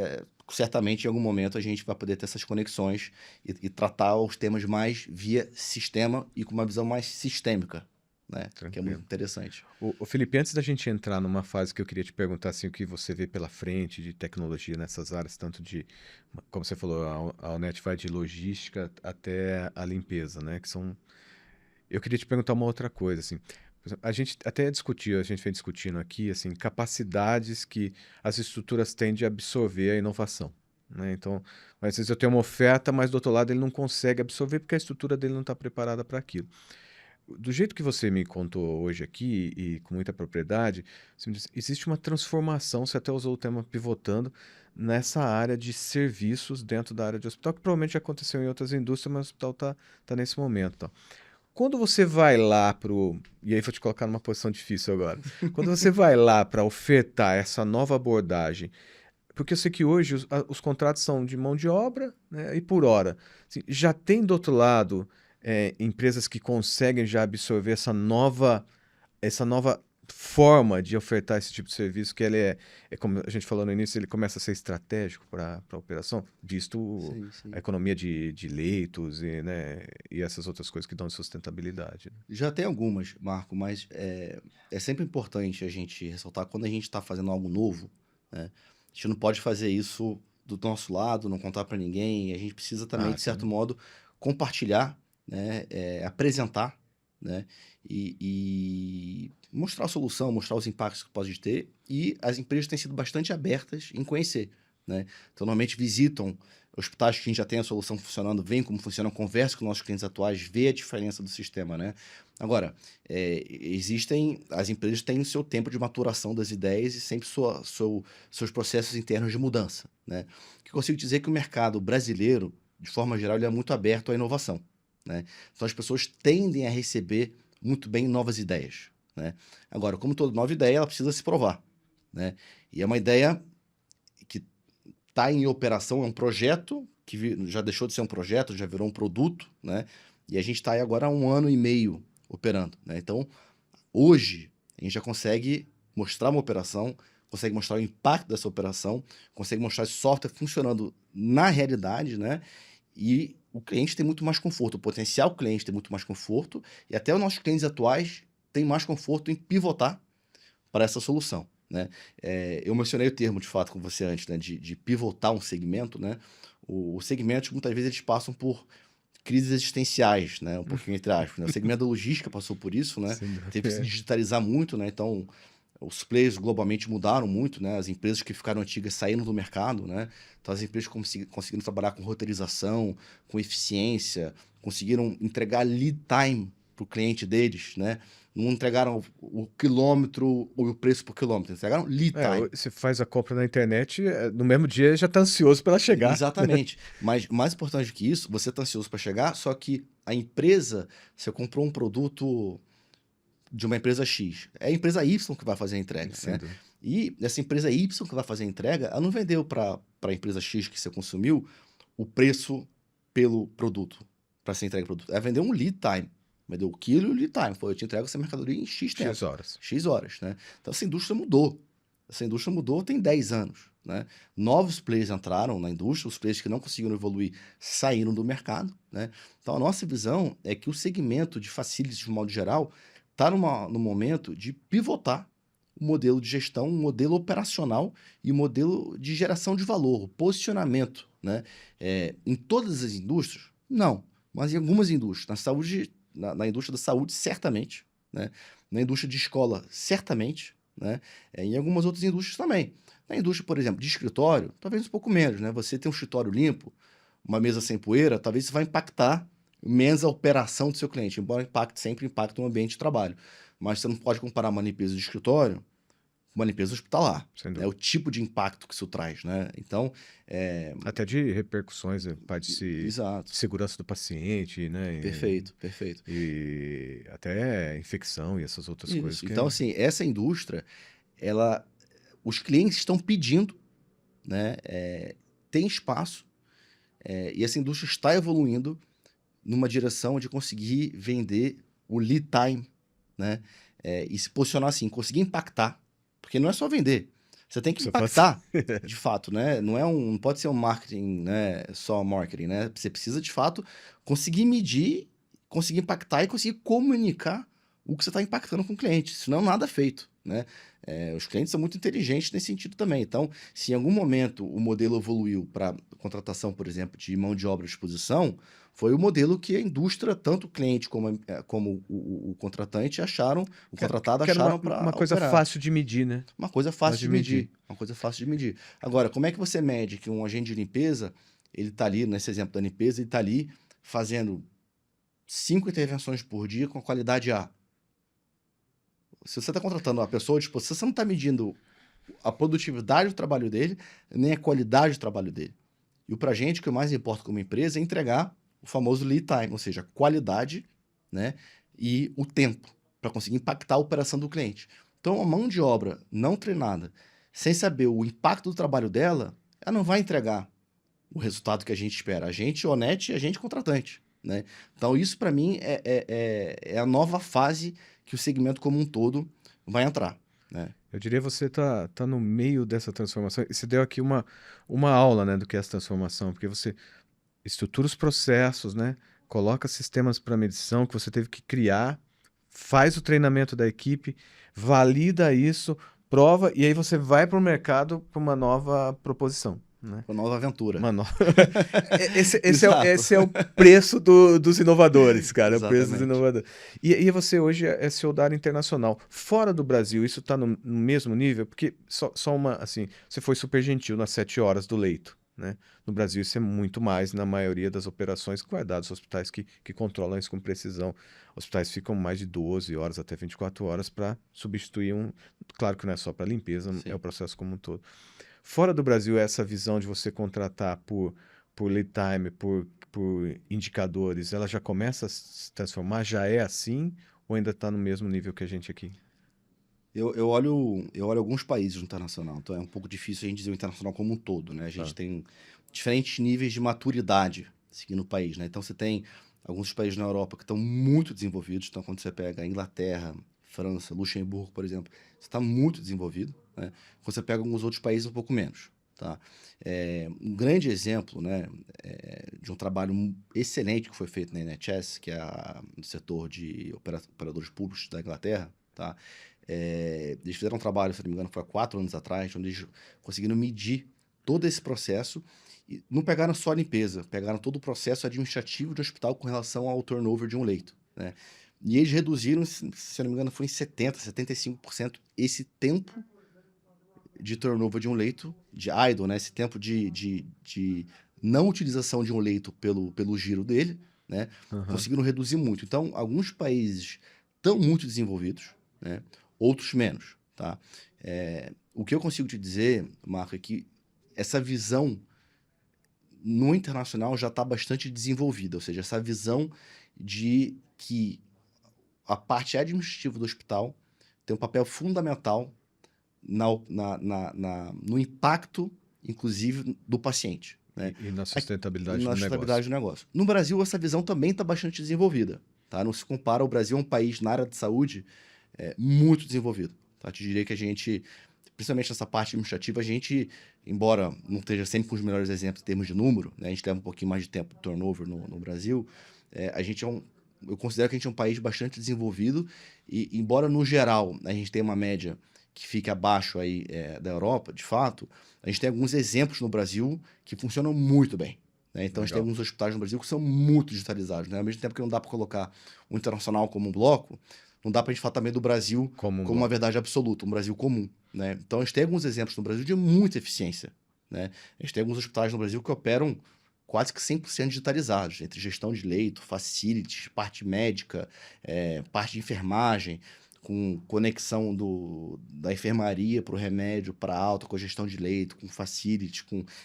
certamente em algum momento a gente vai poder ter essas conexões e tratar os temas mais via sistema e com uma visão mais sistêmica, né? Que é muito Tranquilo. interessante. Ô, Felipe, antes da gente entrar numa fase que eu queria te perguntar assim, o que você vê pela frente de tecnologia nessas áreas, tanto de, como você falou, a Alnet vai de logística até a limpeza, né? Que são. Eu queria te perguntar uma outra coisa, assim. Por exemplo, a gente até discutiu, a gente vem discutindo aqui, assim, capacidades que as estruturas têm de absorver a inovação, né? Então, às vezes eu tenho uma oferta, mas do outro lado ele não consegue absorver porque a estrutura dele não está preparada para aquilo. Do jeito que você me contou hoje aqui e com muita propriedade, você me disse, existe uma transformação, você até usou o tema pivotando, nessa área de serviços dentro da área de hospital, que provavelmente já aconteceu em outras indústrias, mas o hospital tá nesse momento. Tá? Quando você vai lá pro. E aí vou te colocar numa posição difícil agora. Quando você vai lá para ofertar essa nova abordagem, porque eu sei que hoje os contratos são de mão de obra, né, e por hora. Assim, já tem do outro lado empresas que conseguem já absorver essa nova forma de ofertar esse tipo de serviço, que ele é como a gente falou no início, ele começa a ser estratégico para a operação, visto Sim, a sim. economia de leitos e, né, e essas outras coisas que dão sustentabilidade. Né? Já tem algumas, Marco, mas é sempre importante a gente ressaltar quando a gente está fazendo algo novo, né? A gente não pode fazer isso do nosso lado, não contar para ninguém. A gente precisa também, Ah, de certo sim. modo, compartilhar, né? Apresentar, né? E mostrar a solução, mostrar os impactos que pode ter. E as empresas têm sido bastante abertas em conhecer, né? Então, normalmente visitam hospitais que a gente já tem a solução funcionando, veem como funciona, conversa com nossos clientes atuais, vê a diferença do sistema, né? Agora, as empresas têm o seu tempo de maturação das ideias e sempre seus processos internos de mudança, né? O que eu consigo dizer é que o mercado brasileiro, de forma geral, ele é muito aberto à inovação, né? Então, as pessoas tendem a receber muito bem novas ideias, né? Agora, como toda nova ideia, ela precisa se provar, né? E é uma ideia que está em operação, é um projeto que já deixou de ser um projeto, já virou um produto, né? E a gente está aí agora há 1 ano e meio operando, né? Então, hoje, a gente já consegue mostrar uma operação, consegue mostrar o impacto dessa operação, consegue mostrar esse software funcionando na realidade, né? E o cliente tem muito mais conforto, o potencial cliente tem muito mais conforto, e até os nossos clientes atuais têm mais conforto em pivotar para essa solução, né? Eu mencionei o termo, de fato, com você antes, né? De pivotar um segmento, né? Os segmentos, muitas vezes, eles passam por crises existenciais, né? Um pouquinho entre aspas, né? O segmento da logística passou por isso, né? Sem Teve que se dúvida. digitalizar muito, né? Então, os players globalmente mudaram muito, né? As empresas que ficaram antigas saíram do mercado, né? Então, as empresas conseguiram trabalhar com roteirização, com eficiência, conseguiram entregar lead time para o cliente deles, né? Não entregaram o quilômetro ou o preço por quilômetro, entregaram lead time. Você faz a compra na internet, no mesmo dia já está ansioso para ela chegar. Exatamente. Mas mais importante que isso, você está ansioso para chegar, só que a empresa, você comprou um produto de uma empresa X, é a empresa Y que vai fazer a entrega, Sem né? dúvida. E essa empresa Y que vai fazer a entrega, ela não vendeu para a empresa X que você consumiu o preço pelo produto, para ser entregue o produto. Ela vendeu um lead time, vendeu o quilo e o lead time. Foi, eu te entrego essa mercadoria em X tempo. X horas. X horas, né? Então essa indústria mudou. Essa indústria mudou tem 10 anos, né? Novos players entraram na indústria, os players que não conseguiram evoluir saíram do mercado, né? Então a nossa visão é que o segmento de facilities, de modo geral, está no momento de pivotar o modelo de gestão, o modelo operacional e o modelo de geração de valor, o posicionamento, né? Em todas as indústrias, não, mas em algumas indústrias, na saúde, na indústria da saúde, certamente, né? Na indústria de escola, certamente, né? Em algumas outras indústrias também. Na indústria, por exemplo, de escritório, talvez um pouco menos, né? Você tem um escritório limpo, uma mesa sem poeira, talvez isso vai impactar menos a operação do seu cliente, embora sempre impacte no ambiente de trabalho. Mas você não pode comparar uma limpeza de escritório com uma limpeza hospitalar. Sem É dúvida. o tipo de impacto que isso traz, né? Então, Até de repercussões, parte exato. de segurança do paciente, né? Perfeito, perfeito. E até infecção e essas outras coisas. Isso. Então, assim, essa indústria, os clientes estão pedindo, né? Tem espaço, e essa indústria está evoluindo numa direção de conseguir vender o lead time, né? E se posicionar assim, conseguir impactar, porque não é só vender, você tem que Você impactar, de fato, né? Não pode ser um marketing, né? Só marketing, né? Você precisa, de fato, conseguir medir, conseguir impactar e conseguir comunicar o que você está impactando com o cliente, senão nada é feito, né? Os clientes são muito inteligentes nesse sentido também. Então, se em algum momento o modelo evoluiu para contratação, por exemplo, de mão de obra à disposição, foi o modelo que a indústria, tanto o cliente como o contratante acharam, o contratado que era acharam uma para coisa operar. fácil de medir, né? Uma coisa fácil de medir. Uma coisa fácil de medir. Agora, como é que você mede que um agente de limpeza, ele está ali, nesse exemplo da limpeza, ele está ali fazendo 5 intervenções por dia com a qualidade A? Se você está contratando uma pessoa, tipo, você não está medindo a produtividade do trabalho dele, nem a qualidade do trabalho dele. E para a gente, o que mais importa como empresa é entregar o famoso lead time, ou seja, a qualidade, né, e o tempo, para conseguir impactar a operação do cliente. Então, a mão de obra não treinada, sem saber o impacto do trabalho dela, ela não vai entregar o resultado que a gente espera. A gente honesto e a gente contratante, né? Então, isso para mim é a nova fase que o segmento como um todo vai entrar, né? Eu diria que você tá no meio dessa transformação. E você deu aqui uma aula, né, do que é essa transformação, porque você estrutura os processos, né? Coloca sistemas para medição que você teve que criar, faz o treinamento da equipe, valida isso, prova, e aí você vai para o mercado com uma nova proposição, né? Uma nova aventura. Esse é o preço dos inovadores, cara. É o preço dos Exatamente. inovadores. E você hoje é CEO da área internacional. Fora do Brasil, isso está no mesmo nível? Porque só uma, assim, você foi super gentil nas 7 horas do leito, né? No Brasil isso é muito mais na maioria das operações guardadas, hospitais que controlam isso com precisão. Hospitais ficam mais de 12 horas até 24 horas para substituir um... Claro que não é só para limpeza, Sim. é o processo como um todo. Fora do Brasil, essa visão de você contratar por lead time, por indicadores, ela já começa a se transformar? Já é assim? Ou ainda está no mesmo nível que a gente aqui? Eu olho alguns países no internacional, então é um pouco difícil a gente dizer o internacional como um todo, né? A gente tem diferentes níveis de maturidade seguindo o país, né? Então você tem alguns países na Europa que estão muito desenvolvidos, então quando você pega a Inglaterra, França, Luxemburgo, por exemplo, você está muito desenvolvido, né? Quando você pega alguns outros países, um pouco menos, tá? Um grande exemplo, né, de um trabalho excelente que foi feito na NHS, que é no setor de operadores públicos da Inglaterra, tá? Eles fizeram um trabalho, se não me engano, foi há 4 anos atrás, onde eles conseguiram medir todo esse processo e não pegaram só a limpeza, pegaram todo o processo administrativo do hospital com relação ao turnover de um leito, né? E eles reduziram, se eu não me engano, foi em 70%, 75% esse tempo de turnover de um leito, de idle, né? Esse tempo de não utilização de um leito pelo giro dele, né? Aham. Conseguiram reduzir muito. Então, alguns países estão muito desenvolvidos, né? Outros menos, tá? O que eu consigo te dizer, Marco, é que essa visão no internacional já está bastante desenvolvida, ou seja, essa visão de que a parte administrativa do hospital tem um papel fundamental no impacto, inclusive, do paciente, né? E na Aqui- sustentabilidade Na do negócio. sustentabilidade do negócio. No Brasil, essa visão também está bastante desenvolvida, tá? Não se compara, o Brasil é um país na área de saúde muito desenvolvido, tá? Te diria que a gente, principalmente nessa parte administrativa, a gente, embora não esteja sempre com os melhores exemplos em termos de número, né? A gente leva um pouquinho mais de tempo de turnover no Brasil, a gente eu considero que a gente é um país bastante desenvolvido e, embora no geral a gente tenha uma média que fique abaixo aí da Europa, de fato, a gente tem alguns exemplos no Brasil que funcionam muito bem, né? Então a gente tem Legal. alguns hospitais no Brasil que são muito digitalizados, né? Ao mesmo tempo que não dá para colocar o internacional como um bloco, não dá para a gente falar também do Brasil Como um como uma bloco. verdade absoluta, um Brasil comum, né? Então a gente tem alguns exemplos no Brasil de muita eficiência, né? A gente tem alguns hospitais no Brasil que operam quase que 100% digitalizados, entre gestão de leito, facilities, parte médica, parte de enfermagem, com conexão da enfermaria para o remédio, para a alta, com gestão de leito, com facilities,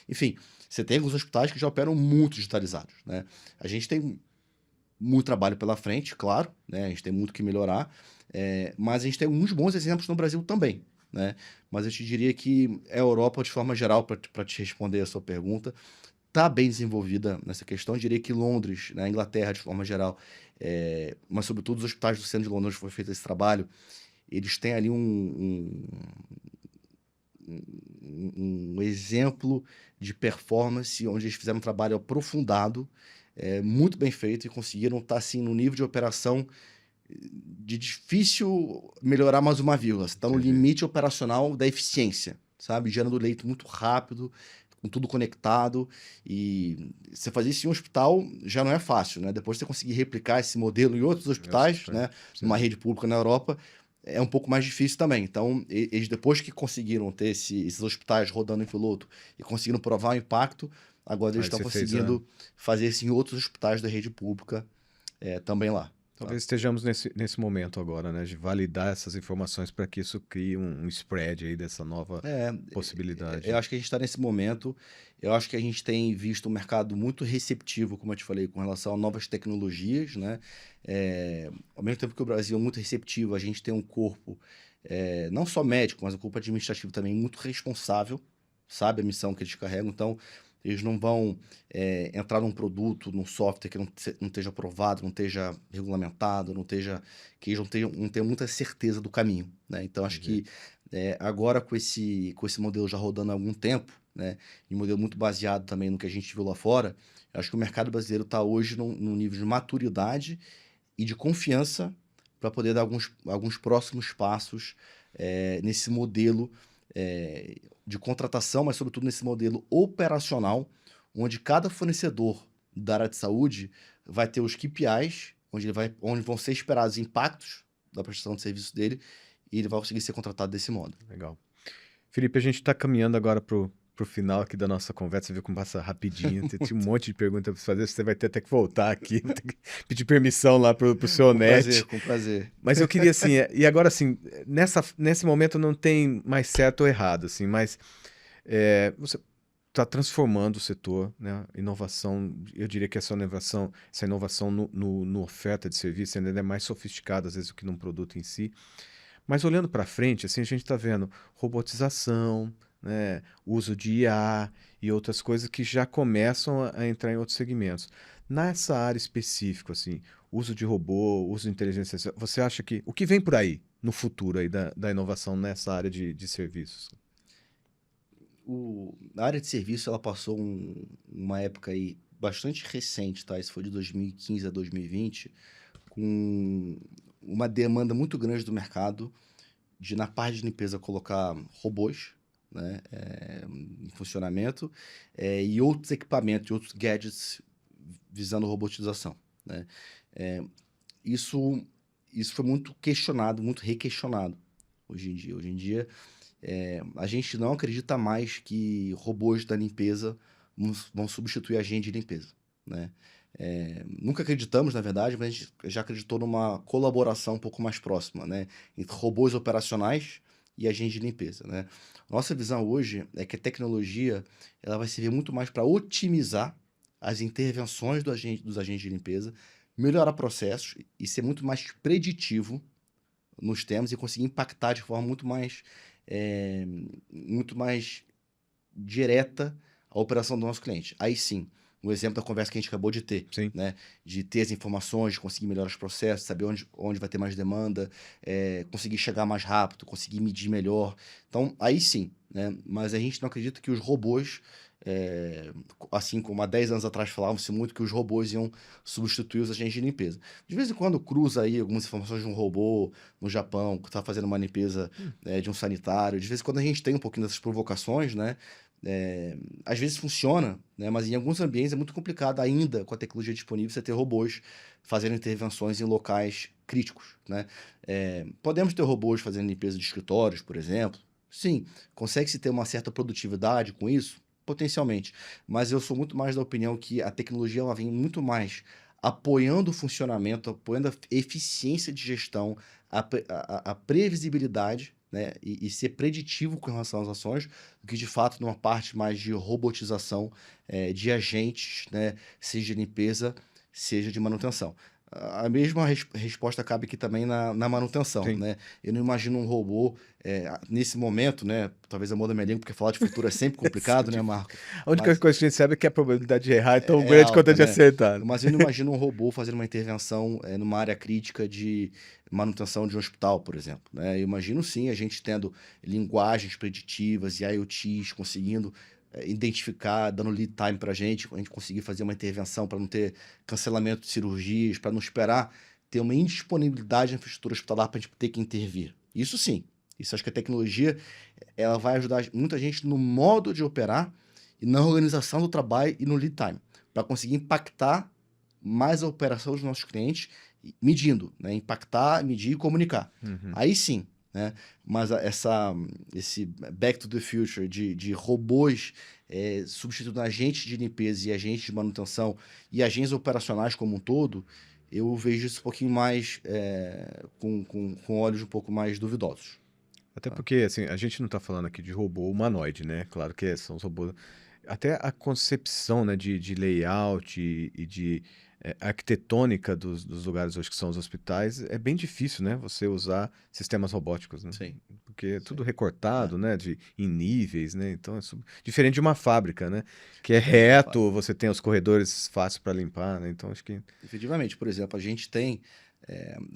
enfim, você tem alguns hospitais que já operam muito digitalizados, né? A gente tem muito trabalho pela frente, claro, né? A gente tem muito que melhorar, mas a gente tem alguns bons exemplos no Brasil também, né? Mas eu te diria que a Europa, de forma geral, para te responder a sua pergunta, está bem desenvolvida nessa questão. Eu diria que Londres, na Inglaterra, de forma geral, mas sobretudo os hospitais do centro de Londres, onde foi feito esse trabalho, eles têm ali um exemplo de performance onde eles fizeram um trabalho aprofundado, muito bem feito, e conseguiram estar assim no nível de operação de difícil melhorar mais uma vírgula. Você está no Entendi. limite operacional da eficiência, sabe? Gerando leito muito rápido, com tudo conectado. E você fazer isso em um hospital já não é fácil, né? Depois você conseguir replicar esse modelo em outros hospitais, né? Sim. Numa rede pública na Europa, é um pouco mais difícil também. Então, eles depois que conseguiram ter esses hospitais rodando em piloto e conseguiram provar o impacto, agora eles Aí estão você fez a. conseguindo fazer isso em outros hospitais da rede pública também lá. Tá? Talvez estejamos nesse momento agora, né? De validar essas informações para que isso crie um spread aí dessa nova É, eu possibilidade. acho que a gente está nesse momento. Eu acho que a gente tem visto um mercado muito receptivo, como eu te falei, com relação a novas tecnologias, né? Ao mesmo tempo que o Brasil é muito receptivo, a gente tem um corpo, não só médico, mas um corpo administrativo também muito responsável, sabe a missão que eles carregam. Então, eles não vão entrar num produto, num software que não esteja aprovado, não esteja regulamentado, que eles não tenham muita certeza do caminho, né? Então, acho Entendi. que agora com esse modelo já rodando há algum tempo, né, e um modelo muito baseado também no que a gente viu lá fora, eu acho que o mercado brasileiro está hoje num nível de maturidade e de confiança para poder dar alguns próximos passos nesse modelo de contratação, mas sobretudo nesse modelo operacional, onde cada fornecedor da área de saúde vai ter os KPIs, onde vão ser esperados impactos da prestação de serviço dele, e ele vai conseguir ser contratado desse modo. Legal. Felipe, a gente está caminhando agora pro final aqui da nossa conversa. Você viu como passa rapidinho. Tinha um monte de perguntas para fazer. Você vai ter até que voltar aqui, vou ter que pedir permissão lá pro seu Com prazer, net. com prazer. Mas eu queria assim, e agora assim, nesse momento não tem mais certo ou errado, assim, mas você está transformando o setor, né? Inovação, eu diria que essa inovação no oferta de serviço ainda é mais sofisticada, às vezes, do que num produto em si. Mas olhando para frente, assim, a gente está vendo robotização, né, uso de IA e outras coisas que já começam a entrar em outros segmentos. Nessa área específica, assim, uso de robô, uso de inteligência artificial, você acha que o que vem por aí no futuro aí da inovação nessa área de serviços? A área de serviço ela passou uma época aí bastante recente, tá? Isso foi de 2015 a 2020, com uma demanda muito grande do mercado de, na parte de limpeza, colocar robôs, né, em funcionamento, e outros equipamentos, outros gadgets visando robotização, né? É, isso, isso foi muito questionado, muito requestionado hoje em dia. Hoje em dia, a gente não acredita mais que robôs da limpeza vão substituir a gente de limpeza, né? Nunca acreditamos, na verdade, mas a gente já acreditou numa colaboração um pouco mais próxima, né? Entre robôs operacionais e agentes de limpeza, né? Nossa visão hoje é que a tecnologia ela vai servir muito mais para otimizar as intervenções dos agentes de limpeza, melhorar processos e ser muito mais preditivo nos temas e conseguir impactar de forma eh, muito mais direta a operação do nosso cliente. Aí sim, no exemplo da conversa que a gente acabou de ter, Sim. né? De ter as informações, de conseguir melhorar os processos, saber onde vai ter mais demanda, conseguir chegar mais rápido, conseguir medir melhor. Então, aí sim, né? Mas a gente não acredita que os robôs, assim como há 10 anos atrás falavam-se muito que os robôs iam substituir os agentes de limpeza. De vez em quando cruza aí algumas informações de um robô no Japão que está fazendo uma limpeza de um sanitário. De vez em quando a gente tem um pouquinho dessas provocações, né? Às vezes funciona, né? Mas em alguns ambientes é muito complicado ainda, com a tecnologia disponível, você ter robôs fazendo intervenções em locais críticos, né? Podemos ter robôs fazendo limpeza de escritórios, por exemplo. Sim, consegue-se ter uma certa produtividade com isso? Potencialmente. Mas eu sou muito mais da opinião que a tecnologia ela vem muito mais apoiando o funcionamento, apoiando a eficiência de gestão, a previsibilidade, né? E ser preditivo com relação às ações, do que de fato numa parte mais de robotização de agentes, né? Seja de limpeza, seja de manutenção. A mesma resposta cabe aqui também na manutenção, Sim. né? Eu não imagino um robô nesse momento, né? Talvez a moda minha língua, porque falar de futuro é sempre complicado, né, Marco? A única Mas coisa que a gente sabe é que a probabilidade de errar é tão é grande quanto a alta, de né? acertar, né? Mas eu não imagino um robô fazendo uma intervenção numa área crítica de manutenção de um hospital, por exemplo, né? Eu imagino sim a gente tendo linguagens preditivas e IoTs conseguindo identificar, dando lead time para a gente conseguir fazer uma intervenção para não ter cancelamento de cirurgias, para não esperar ter uma indisponibilidade na infraestrutura hospitalar para a gente ter que intervir. Isso sim. Isso acho que a tecnologia ela vai ajudar muita gente no modo de operar e na organização do trabalho e no lead time, para conseguir impactar mais a operação dos nossos clientes, medindo, né? Impactar, medir e comunicar. Uhum. Aí sim, né? Mas esse back to the future de robôs substituindo agentes de limpeza e agentes de manutenção e agentes operacionais como um todo, eu vejo isso um pouquinho mais com olhos um pouco mais duvidosos. Até Tá? porque, assim, a gente não tá falando aqui de robô humanoide, né? Claro que são os robôs. Até a concepção, né, de layout e de arquitetônica dos lugares hoje que são os hospitais é bem difícil, né? Você usar sistemas robóticos, né? Sim, Porque é tudo sim. recortado, né? Em níveis, né? Então, diferente de uma fábrica, né? Que é Diferente de uma fábrica. reto, você tem os corredores fáceis para limpar, né? Então, acho que... Efetivamente, por exemplo, a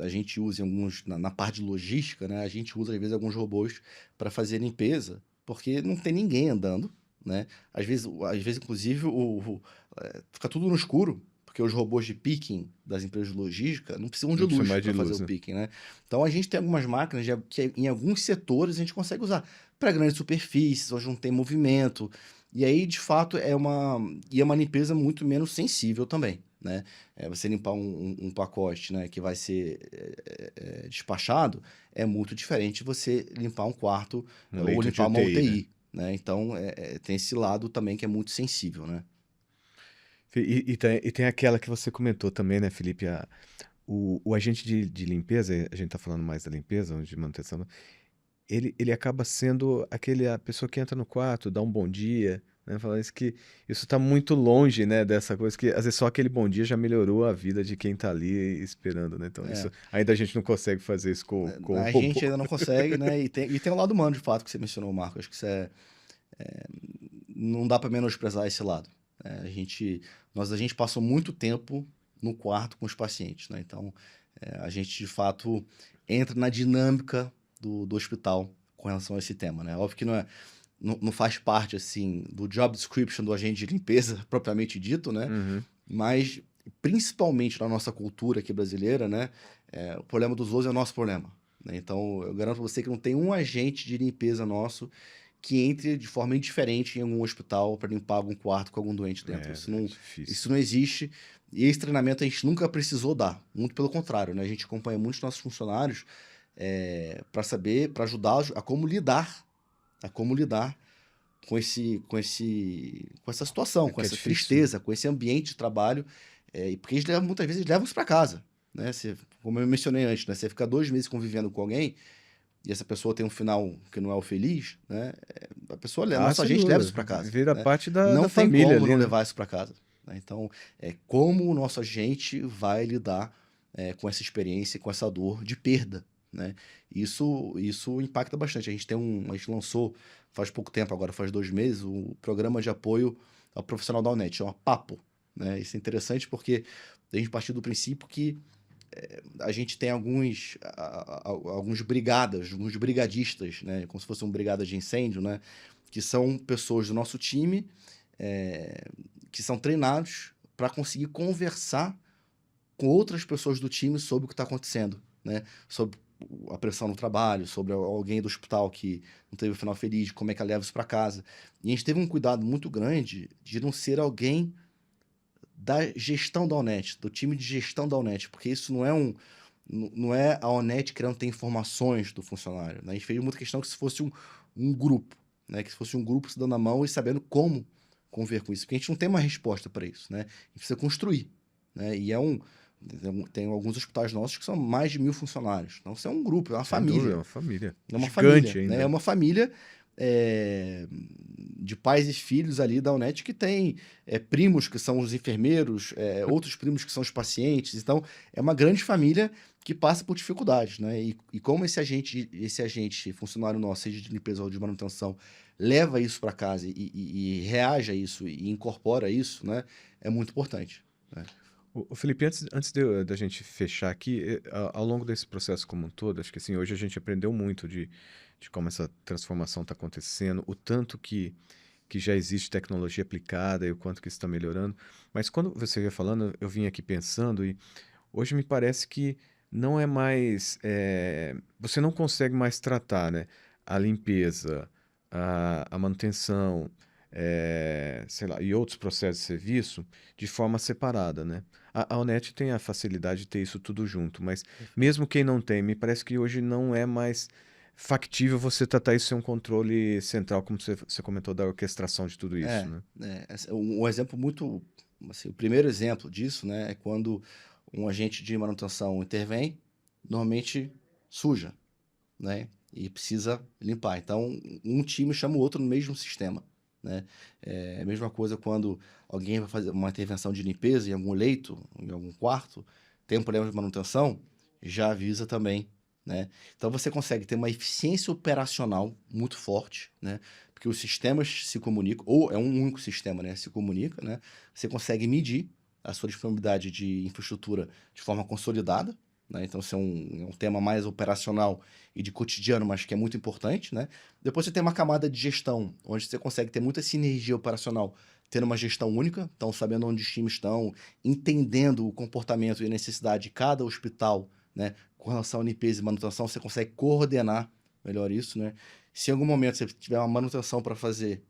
gente usa em alguns, na parte de logística, né? A gente usa às vezes alguns robôs para fazer limpeza, porque não tem ninguém andando, né? Às vezes inclusive, fica tudo no escuro, porque os robôs de picking das empresas de logística não precisam de Não precisa luz mais de para fazer luz, o né? picking, né? Então a gente tem algumas máquinas que em alguns setores a gente consegue usar para grandes superfícies, onde não tem movimento, e aí de fato é uma limpeza muito menos sensível também, né? Você limpar um pacote, né, que vai ser despachado é muito diferente de você limpar um quarto Um ou leito de limpar uma UTI, né? UTI, né? Então, tem esse lado também que é muito sensível, né? E tem aquela que você comentou também, né, Felipe? O agente de limpeza, a gente tá falando mais da limpeza, de manutenção, né? Ele acaba sendo a pessoa que entra no quarto, dá um bom dia, né? Fala isso que isso tá muito longe, né, dessa coisa que às vezes só aquele bom dia já melhorou a vida de quem tá ali esperando, né? Então isso É, ainda a gente não consegue fazer isso com o a robô. gente ainda não consegue, né? E tem o lado humano, de fato, que você mencionou, Marco. Acho que não dá para menosprezar esse lado. A gente passou muito tempo no quarto com os pacientes, né? Então, a gente, de fato, entra na dinâmica do hospital com relação a esse tema, né? Óbvio que não faz parte, assim, do job description do agente de limpeza, propriamente dito, né? Uhum. Mas, principalmente na nossa cultura aqui brasileira, né? O problema dos outros é o nosso problema, né? Então, eu garanto pra você que não tem um agente de limpeza nosso que entre de forma indiferente em algum hospital para limpar algum quarto com algum doente dentro. É, Isso é não, difícil. isso não existe. E esse treinamento a gente nunca precisou dar. Muito pelo contrário, né? A gente acompanha muitos nossos funcionários para saber, para ajudá-los a como lidar com essa situação, É com que é essa difícil. tristeza, com esse ambiente de trabalho, E porque muitas vezes eles levam isso para casa, né? Como eu mencionei antes, né? Você fica 2 meses convivendo com alguém e essa pessoa tem um final que não é o feliz, né? A pessoa, nossa sem gente leva dúvida. isso para casa, Vira né? parte da Não tem família como ali, não né? levar isso para casa, né? Então, como o nosso agente vai lidar com essa experiência, com essa dor de perda, né? Isso impacta bastante. A gente lançou faz pouco tempo, agora faz 2 meses, o programa de apoio ao profissional da UNET, chama Papo, né? Isso é interessante porque a gente partiu do princípio que a gente tem alguns brigadas, alguns brigadistas, né? Como se fosse um brigada de incêndio, né? Que são pessoas do nosso time que são treinados para conseguir conversar com outras pessoas do time sobre o que está acontecendo, né? Sobre a pressão no trabalho, sobre alguém do hospital que não teve o final feliz, como é que ela leva isso para casa. E a gente teve um cuidado muito grande de não ser alguém da gestão da Onet, do time de gestão da Onet, porque isso não é a Onet querendo ter informações do funcionário, né? A gente fez muita questão que se fosse um grupo, né? Que se fosse um grupo se dando a mão e sabendo como conviver com isso, porque a gente não tem uma resposta para isso, né? A gente precisa construir, né? E tem alguns hospitais nossos que são mais de 1.000 funcionários. Então, isso é um grupo, é uma Sem família. dúvida, é uma família. É uma Gigante família, ainda. né? É uma família de pais e filhos ali da UNET que tem primos que são os enfermeiros, outros primos que são os pacientes. Então, é uma grande família que passa por dificuldades, né? E como esse agente funcionário nosso, seja de limpeza ou de manutenção, leva isso para casa e reage a isso e incorpora isso, né? É muito importante, né? O Felipe, antes da gente fechar aqui, ao longo desse processo como um todo, acho que assim, hoje a gente aprendeu muito de como essa transformação está acontecendo, o tanto que já existe tecnologia aplicada e o quanto que isso está melhorando. Mas quando você ia falando, eu vim aqui pensando e hoje me parece que não é mais. Você não consegue mais tratar, né, a limpeza, a manutenção, sei lá, e outros processos de serviço de forma separada, né? A Onet tem a facilidade de ter isso tudo junto, mas mesmo quem não tem, me parece que hoje não é mais factível você tratar isso sem um controle central, como você comentou da orquestração de tudo isso, né? Um exemplo muito, assim, o primeiro exemplo disso, né, é quando um agente de manutenção intervém, normalmente suja, né, e precisa limpar. Então, um time chama o outro no mesmo sistema, né? É a mesma coisa quando alguém vai fazer uma intervenção de limpeza em algum leito, em algum quarto, tem um problema de manutenção, já avisa também, né? Então, você consegue ter uma eficiência operacional muito forte, né? Porque os sistemas se comunicam, ou é um único sistema, né? Se comunica, né? Você consegue medir a sua disponibilidade de infraestrutura de forma consolidada, né? Então, isso é um tema mais operacional e de cotidiano, mas que é muito importante, né? Depois você tem uma camada de gestão, onde você consegue ter muita sinergia operacional, tendo uma gestão única, então sabendo onde os times estão, entendendo o comportamento e a necessidade de cada hospital, né? Com relação à limpeza e manutenção, você consegue coordenar melhor isso, né? Se em algum momento você tiver uma manutenção para fazer,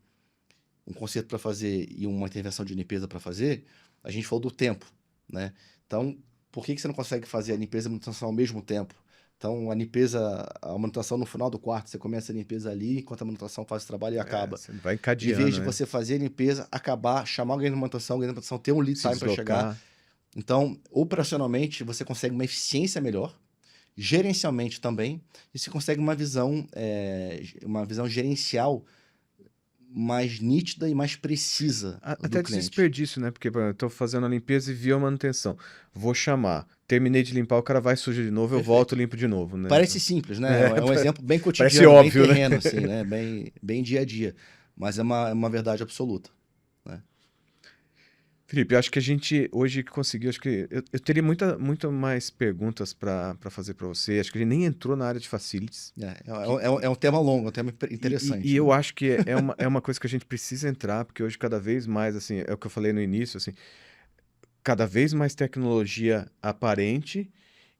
um conserto para fazer e uma intervenção de limpeza para fazer, a gente falou do tempo, né? Então, por que você não consegue fazer a limpeza e a manutenção ao mesmo tempo? Então, a manutenção no final do quarto, você começa a limpeza ali, enquanto a manutenção faz o trabalho e acaba. Você vai Em encadeando, vez de né? você fazer a limpeza, acabar, chamar alguém da manutenção, ter um lead Se time para chegar. deslocar. Então, operacionalmente, você consegue uma eficiência melhor, gerencialmente também, e você consegue uma visão gerencial mais nítida e mais precisa Até do de cliente. desperdício, né? Porque, por exemplo, eu tô fazendo a limpeza e vi a manutenção. Vou chamar. Terminei de limpar, o cara vai suja de novo, eu Perfeito. volto e limpo de novo, né? Parece simples, né? É um exemplo bem Parece cotidiano, óbvio, bem né? terreno, assim, né? Bem dia a dia. Mas é uma verdade absoluta, né? Felipe, eu acho que a gente hoje conseguiu, acho que eu teria muito mais perguntas para fazer para você. Acho que a gente nem entrou na área de facilities. É um tema longo, é um tema interessante. E né? eu acho que é uma coisa que a gente precisa entrar, porque hoje cada vez mais, assim, é o que eu falei no início, assim, cada vez mais tecnologia aparente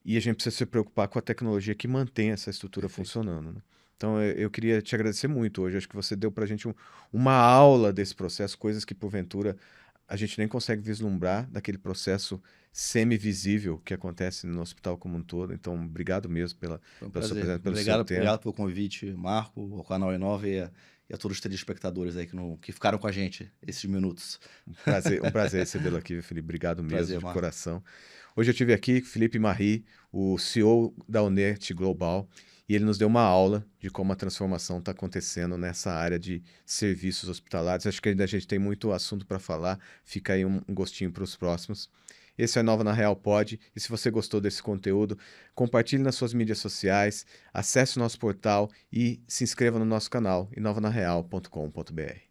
e a gente precisa se preocupar com a tecnologia que mantém essa estrutura Perfeito. funcionando, né? Então, eu queria te agradecer muito hoje. Acho que você deu para a gente uma aula desse processo, coisas que porventura a gente nem consegue vislumbrar daquele processo semi-visível que acontece no hospital como um todo. Então, obrigado mesmo Foi um pela sua prazer. presença, pelo seu tempo. Obrigado pelo convite, Marco, o canal Inova e a todos os telespectadores aí que ficaram com a gente esses minutos. Um prazer recebê-lo aqui, Felipe. Obrigado mesmo, Prazer, de Marco. coração. Hoje eu tive aqui Felipe Marri, o CEO da Onert Global, e ele nos deu uma aula de como a transformação está acontecendo nessa área de serviços hospitalares. Acho que ainda a gente tem muito assunto para falar, fica aí um gostinho para os próximos. Esse é o Inova na Real Pod, e se você gostou desse conteúdo, compartilhe nas suas mídias sociais, acesse o nosso portal e se inscreva no nosso canal, inovanareal.com.br.